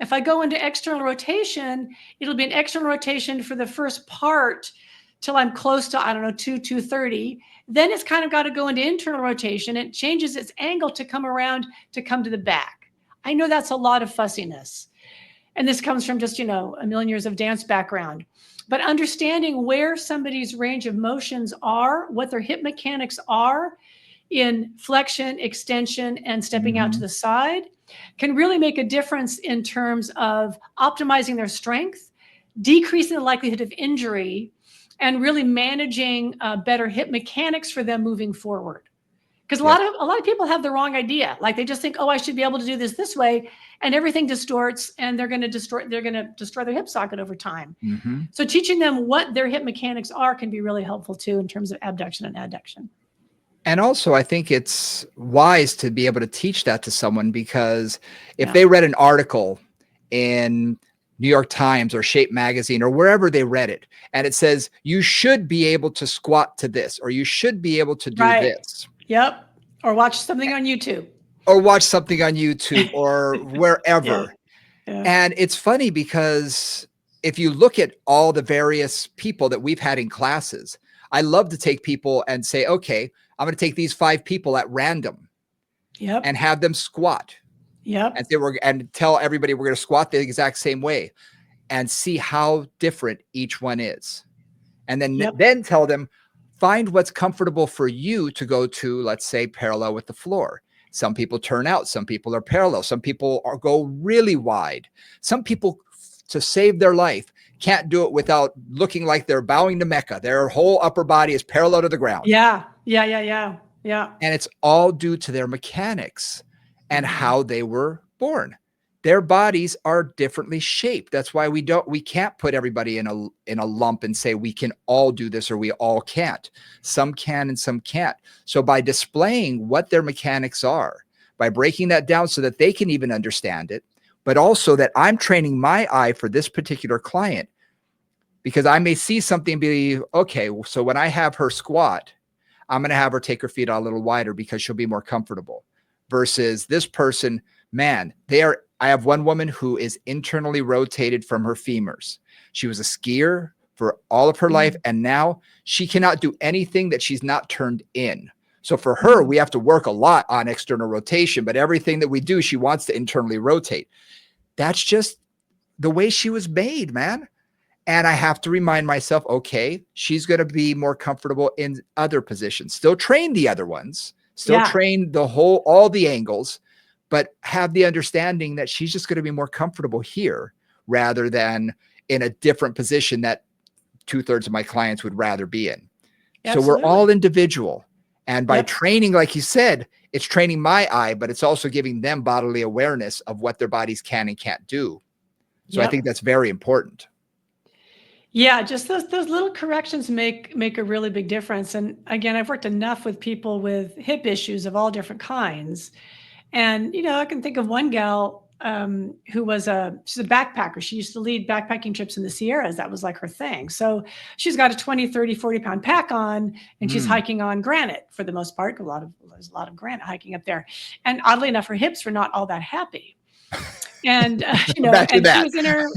B: If I go into external rotation, it'll be an external rotation for the first part till I'm close to, I don't know, 230. Then it's kind of got to go into internal rotation. It changes its angle to come around to come to the back. I know that's a lot of fussiness. And this comes from just, a million years of dance background. But understanding where somebody's range of motions are, what their hip mechanics are in flexion, extension, and stepping out to the side can really make a difference in terms of optimizing their strength, decreasing the likelihood of injury, and really managing better hip mechanics for them moving forward. Because a lot of people have the wrong idea. Like they just think, oh, I should be able to do this way, and everything distorts, and they're going to destroy their hip socket over time. So teaching them what their hip mechanics are can be really helpful too in terms of abduction and adduction.
A: And also, I think it's wise to be able to teach that to someone, because if they read an article in New York Times or Shape Magazine or wherever they read it, and it says, you should be able to squat to this, or you should be able to do this.
B: Yep. Or watch something on YouTube.
A: Or wherever. And it's funny because if you look at all the various people that we've had in classes, I love to take people and say, okay, I'm going to take these 5 people at random and have them squat. And tell everybody we're going to squat the exact same way and see how different each one is. And then tell them, find what's comfortable for you to go to, let's say, parallel with the floor. Some people turn out, some people are parallel, some people go really wide. Some people, to save their life, can't do it without looking like they're bowing to Mecca. Their whole upper body is parallel to the ground.
B: Yeah.
A: And it's all due to their mechanics and how they were born. Their bodies are differently shaped. That's why we can't put everybody in a lump and say we can all do this or we all can't. Some can and some can't. So by displaying what their mechanics are, by breaking that down so that they can even understand it, but also that I'm training my eye for this particular client, because I may see something and be, okay, so when I have her squat, I'm going to have her take her feet out a little wider because she'll be more comfortable. Versus this person, man, I have one woman who is internally rotated from her femurs. She was a skier for all of her life, and now she cannot do anything that she's not turned in. So for her, we have to work a lot on external rotation, but everything that we do, she wants to internally rotate. That's just the way she was made, man. And I have to remind myself, okay, she's going to be more comfortable in other positions. Still train the other ones, train all the angles, but have the understanding that she's just going to be more comfortable here rather than in a different position that 2/3 of my clients would rather be in. Absolutely. So we're all individual. And by training, like you said, it's training my eye, but it's also giving them bodily awareness of what their bodies can and can't do. So I think that's very important.
B: Yeah, just those little corrections make a really big difference. And again, I've worked enough with people with hip issues of all different kinds. And, I can think of one gal who she's a backpacker. She used to lead backpacking trips in the Sierras. That was like her thing. So she's got a 20, 30, 40-pound pack on, and she's hiking on granite for the most part. There's a lot of granite hiking up there. And oddly enough, her hips were not all that happy. And, and she was in her,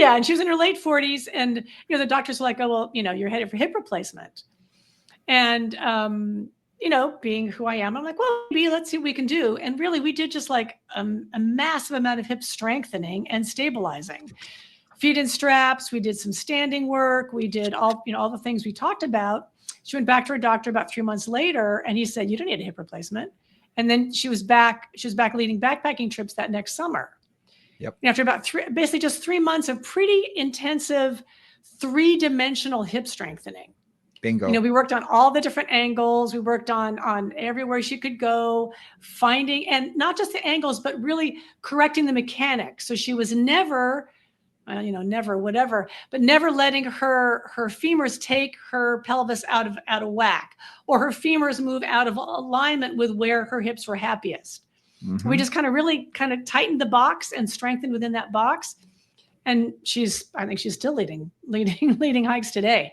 B: and she was in her late 40s. And, the doctors were like, oh, well, you're headed for hip replacement. And, being who I am, I'm like, well, maybe let's see what we can do. And really, we did just like a massive amount of hip strengthening and stabilizing. Feet in straps. We did some standing work. We did all the things we talked about. She went back to her doctor about 3 months later, and he said, you don't need a hip replacement. And then she was back leading backpacking trips that next summer.
A: Yep.
B: After about just 3 months of pretty intensive 3-dimensional hip strengthening.
A: Bingo.
B: We worked on all the different angles. We worked on everywhere she could go, finding, and not just the angles, but really correcting the mechanics. So she was never never, whatever, but never letting her femurs take her pelvis out of whack, or her femurs move out of alignment with where her hips were happiest.
A: Mm-hmm.
B: We just kind of really kind of tightened the box and strengthened within that box. And I think she's still leading hikes today.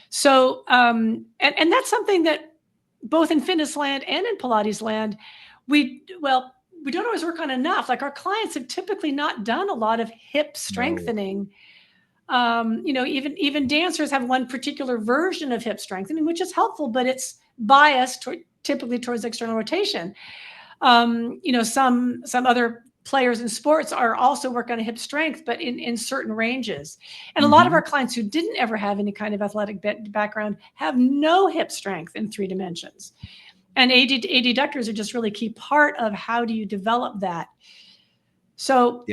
B: So, and that's something that both in fitness land and in Pilates land, we don't always work on enough. Like, our clients have typically not done a lot of hip strengthening. No. Even dancers have one particular version of hip strengthening, which is helpful, but it's biased typically towards external rotation. Some other players in sports are also working on hip strength, but in certain ranges. And a lot of our clients who didn't ever have any kind of athletic background have no hip strength in 3 dimensions. And adductors are just really key part of how do you develop that. So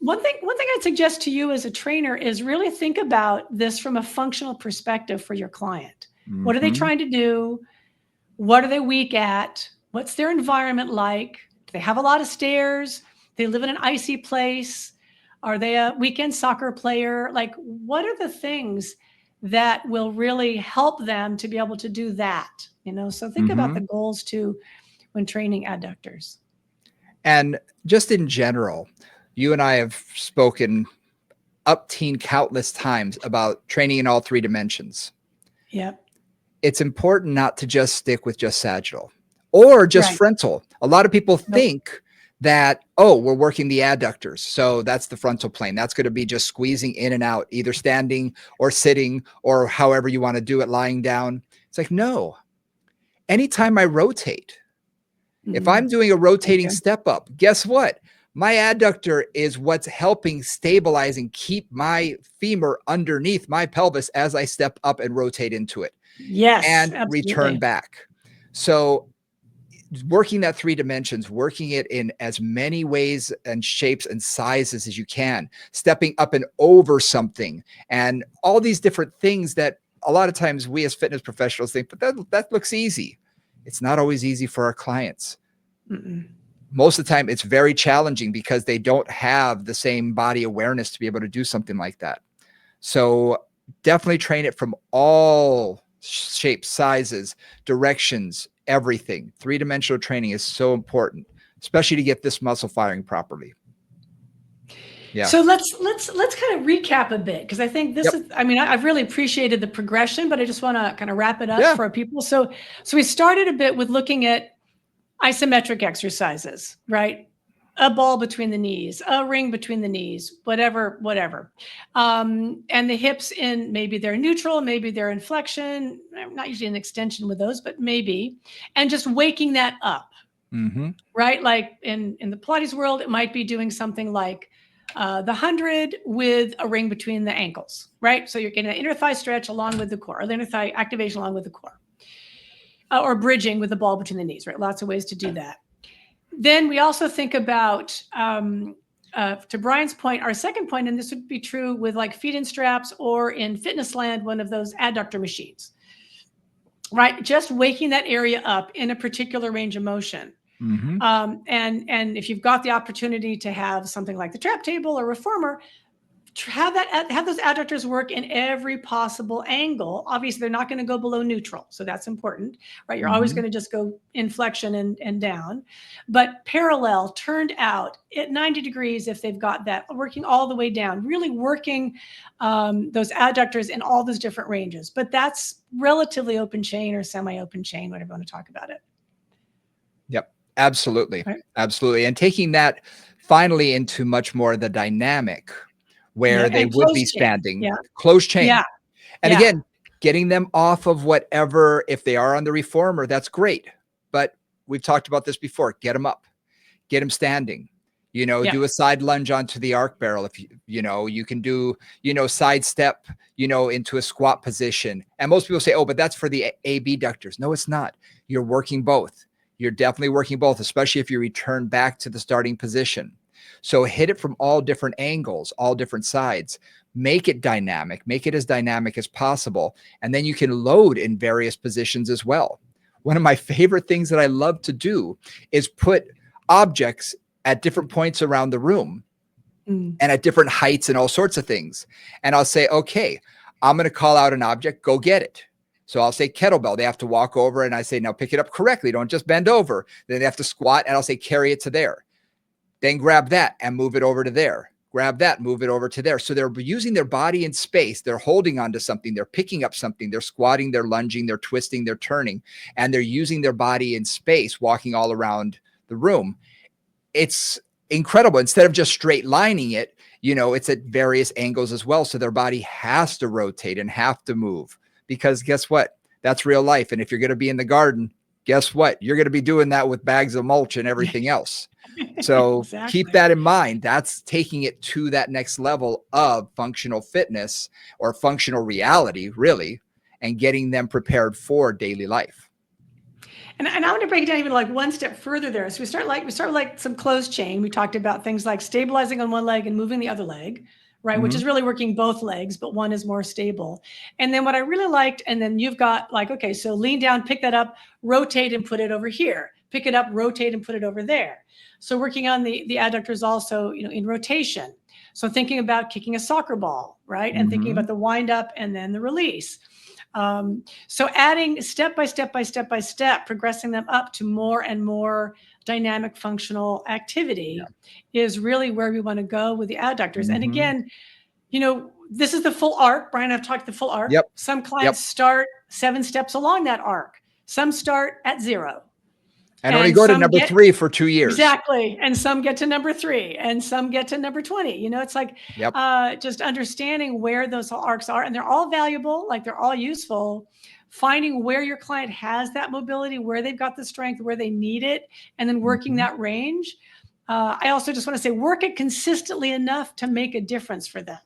B: one thing I'd suggest to you as a trainer is really think about this from a functional perspective for your client. What are they trying to do? What are they weak at? What's their environment like? Do they have a lot of stairs? They live in an icy place? Are they a weekend soccer player? Like, what are the things that will really help them to be able to do that? So think about the goals too when training adductors.
A: And just in general, you and I have spoken countless times about training in all 3 dimensions.
B: Yep.
A: It's important not to just stick with just sagittal or just frontal. A lot of people think that, we're working the adductors, so that's the frontal plane. That's going to be just squeezing in and out, either standing or sitting or however you want to do it, lying down. It's like, no. Anytime I rotate, if I'm doing a rotating step up, guess what? My adductor is what's helping stabilize and keep my femur underneath my pelvis as I step up and rotate into it.
B: Yes,
A: and
B: absolutely.
A: return back. So working that 3 dimensions, working it in as many ways and shapes and sizes as you can, stepping up and over something, and all these different things that a lot of times we as fitness professionals think, but that looks easy. It's not always easy for our clients. Most of the time it's very challenging because they don't have the same body awareness to be able to do something like that. So definitely train it from all shapes, sizes, directions, everything. 3-dimensional training is so important, especially to get this muscle firing properly. Yeah.
B: So let's kind of recap a bit, because I think this is, I've really appreciated the progression, but I just want to kind of wrap it up for our people. So we started a bit with looking at isometric exercises, right? A ball between the knees, a ring between the knees, whatever. And the hips in, maybe they're neutral, maybe they're in flexion, not usually an extension with those, but maybe, and just waking that up, right? Like in the Pilates world, it might be doing something like the 100 with a ring between the ankles, right? So you're getting the inner thigh stretch along with the core, or the inner thigh activation along with the core, or bridging with the ball between the knees, right? Lots of ways to do that. Then we also think about, to Brian's point, our second point, and this would be true with like feet-in straps or in fitness land, one of those adductor machines, right? Just waking that area up in a particular range of motion. And if you've got the opportunity to have something like the trap table or reformer, have those adductors work in every possible angle. Obviously, they're not going to go below neutral, so that's important, right? You're always going to just go in flexion and down, but parallel, turned out at 90 degrees if they've got that, working all the way down, really working those adductors in all those different ranges. But that's relatively open chain or semi-open chain, whatever you want to talk about it.
A: Yep, absolutely, absolutely. And taking that finally into much more the dynamic, where they would be standing, close chain. And again, getting them off of whatever, if they are on the reformer, that's great. But we've talked about this before, get them up, get them standing, do a side lunge onto the arc barrel. If you can do, side step, into a squat position. And most people say, oh, but that's for the abductors. No, it's not. You're working both. You're definitely working both, especially if you return back to the starting position. So hit it from all different angles, all different sides, make it dynamic, make it as dynamic as possible. And then you can load in various positions as well. One of my favorite things that I love to do is put objects at different points around the room
B: Mm.
A: and at different heights and all sorts of things. And I'll say, okay, I'm going to call out an object, go get it. So I'll say kettlebell. They have to walk over, and I say, now pick it up correctly. Don't just bend over. Then they have to squat, and I'll say, carry it to there. Then grab that and move it over to there. Grab that, move it over to there. So they're using their body in space. They're holding onto something. They're picking up something. They're squatting, they're lunging, they're twisting, they're turning, and they're using their body in space, walking all around the room. It's incredible. Instead of just straight lining it, it's at various angles as well. So their body has to rotate and have to move, because guess what? That's real life. And if you're going to be in the garden, guess what? You're going to be doing that with bags of mulch and everything else. So keep
B: Exactly.
A: that in mind. That's taking it to that next level of functional fitness or functional reality, really, and getting them prepared for daily life.
B: And I want to break it down even like one step further there. So we start like some closed chain. We talked about things like stabilizing on one leg and moving the other leg, right? Which is really working both legs, but one is more stable. And then what I really liked, and then you've got like, okay, so lean down, pick that up, rotate and put it over here. Pick it up, rotate and put it over there. So working on the adductors also, in rotation. So thinking about kicking a soccer ball, right? And thinking about the wind up and then the release. So adding step by step by step by step, progressing them up to more and more dynamic functional activity is really where we want to go with the adductors. And again, this is the full arc. Brian, I've talked the full arc.
A: Yep.
B: Some clients start 7 steps along that arc. Some start at 0.
A: And only go to number 3 for 2 years.
B: Exactly. And some get to number 3 and some get to number 20. It's like just understanding where those arcs are, and they're all valuable, like they're all useful. Finding where your client has that mobility, where they've got the strength, where they need it, and then working that range. I also just want to say, work it consistently enough to make a difference for them.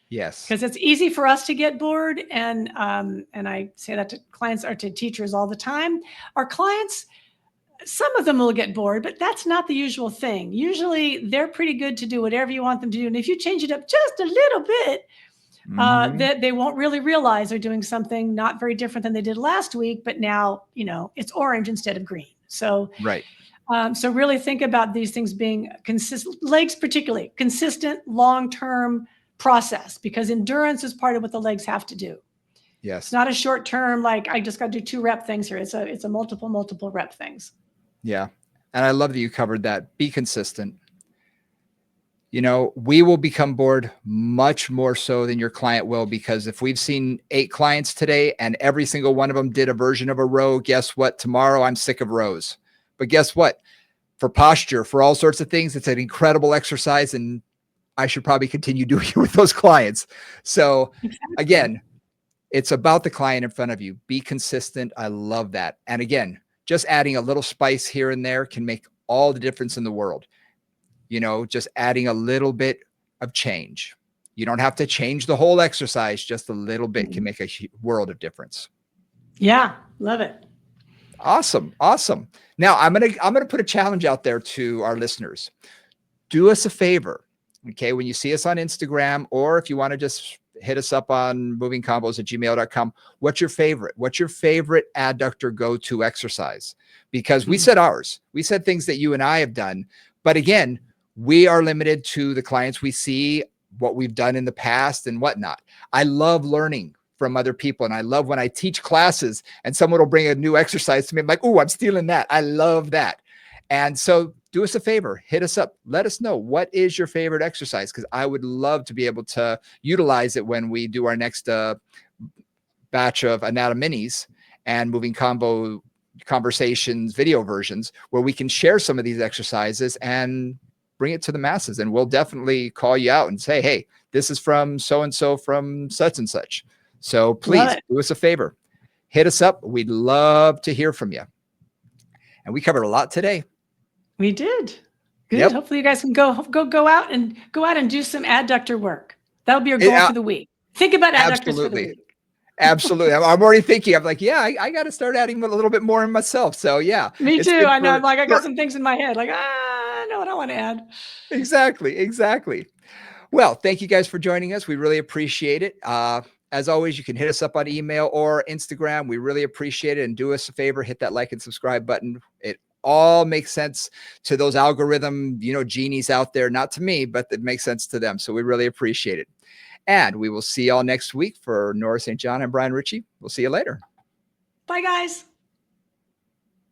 A: Yes.
B: Because it's easy for us to get bored. And I say that to clients or to teachers all the time. Our clients, some of them will get bored, but that's not the usual thing. Usually they're pretty good to do whatever you want them to do. And if you change it up just a little bit, that they won't really realize they're doing something not very different than they did last week, but now, it's orange instead of green. So, so really think about these things being consistent, legs particularly, consistent, long-term process, because endurance is part of what the legs have to do.
A: Yes.
B: It's not a short term, like I just got to do 2 rep things here. It's a multiple rep things.
A: Yeah. And I love that you covered that. Be consistent. We will become bored much more so than your client will, because if we've seen 8 clients today and every single one of them did a version of a row, guess what? Tomorrow I'm sick of rows. But guess what? For posture, for all sorts of things, it's an incredible exercise, and I should probably continue doing it with those clients. So again, it's about the client in front of you. Be consistent. I love that. And again, just adding a little spice here and there can make all the difference in the world. Just adding a little bit of change. You don't have to change the whole exercise. Just a little bit can make a world of difference.
B: Yeah. Love it.
A: Awesome. Awesome. Now I'm going to put a challenge out there to our listeners. Do us a favor. Okay. When you see us on Instagram, or if you want to just hit us up on movingcombos@gmail.com. What's your favorite? What's your favorite adductor go-to exercise? Because we said ours. We said things that you and I have done. But again, we are limited to the clients we see, what we've done in the past and whatnot. I love learning from other people. And I love when I teach classes and someone will bring a new exercise to me. I'm like, oh, I'm stealing that. I love that. And so do us a favor, hit us up. Let us know, what is your favorite exercise? Because I would love to be able to utilize it when we do our next batch of Anatominis and Moving Combo Conversations video versions, where we can share some of these exercises and bring it to the masses. And we'll definitely call you out and say, hey, this is from so-and-so from such and such. So please do us a favor. Hit us up. We'd love to hear from you. And we covered a lot today.
B: We did. Good. Hopefully you guys can go out and do some adductor work. That'll be your goal for the week. Think about adductors for the week.
A: Absolutely. I'm already thinking. I'm like, yeah, I got to start adding a little bit more in myself. So yeah.
B: Me too. I know. I got some things in my head. Like, no, I don't want to add.
A: Exactly. Well, thank you guys for joining us. We really appreciate it. As always, you can hit us up on email or Instagram. We really appreciate it. And do us a favor, hit that like and subscribe button. It all make sense to those algorithm, genies out there, not to me, but it makes sense to them. So we really appreciate it. And we will see y'all next week. For Nora St. John and Brian Ritchie, we'll see you later.
B: Bye, guys.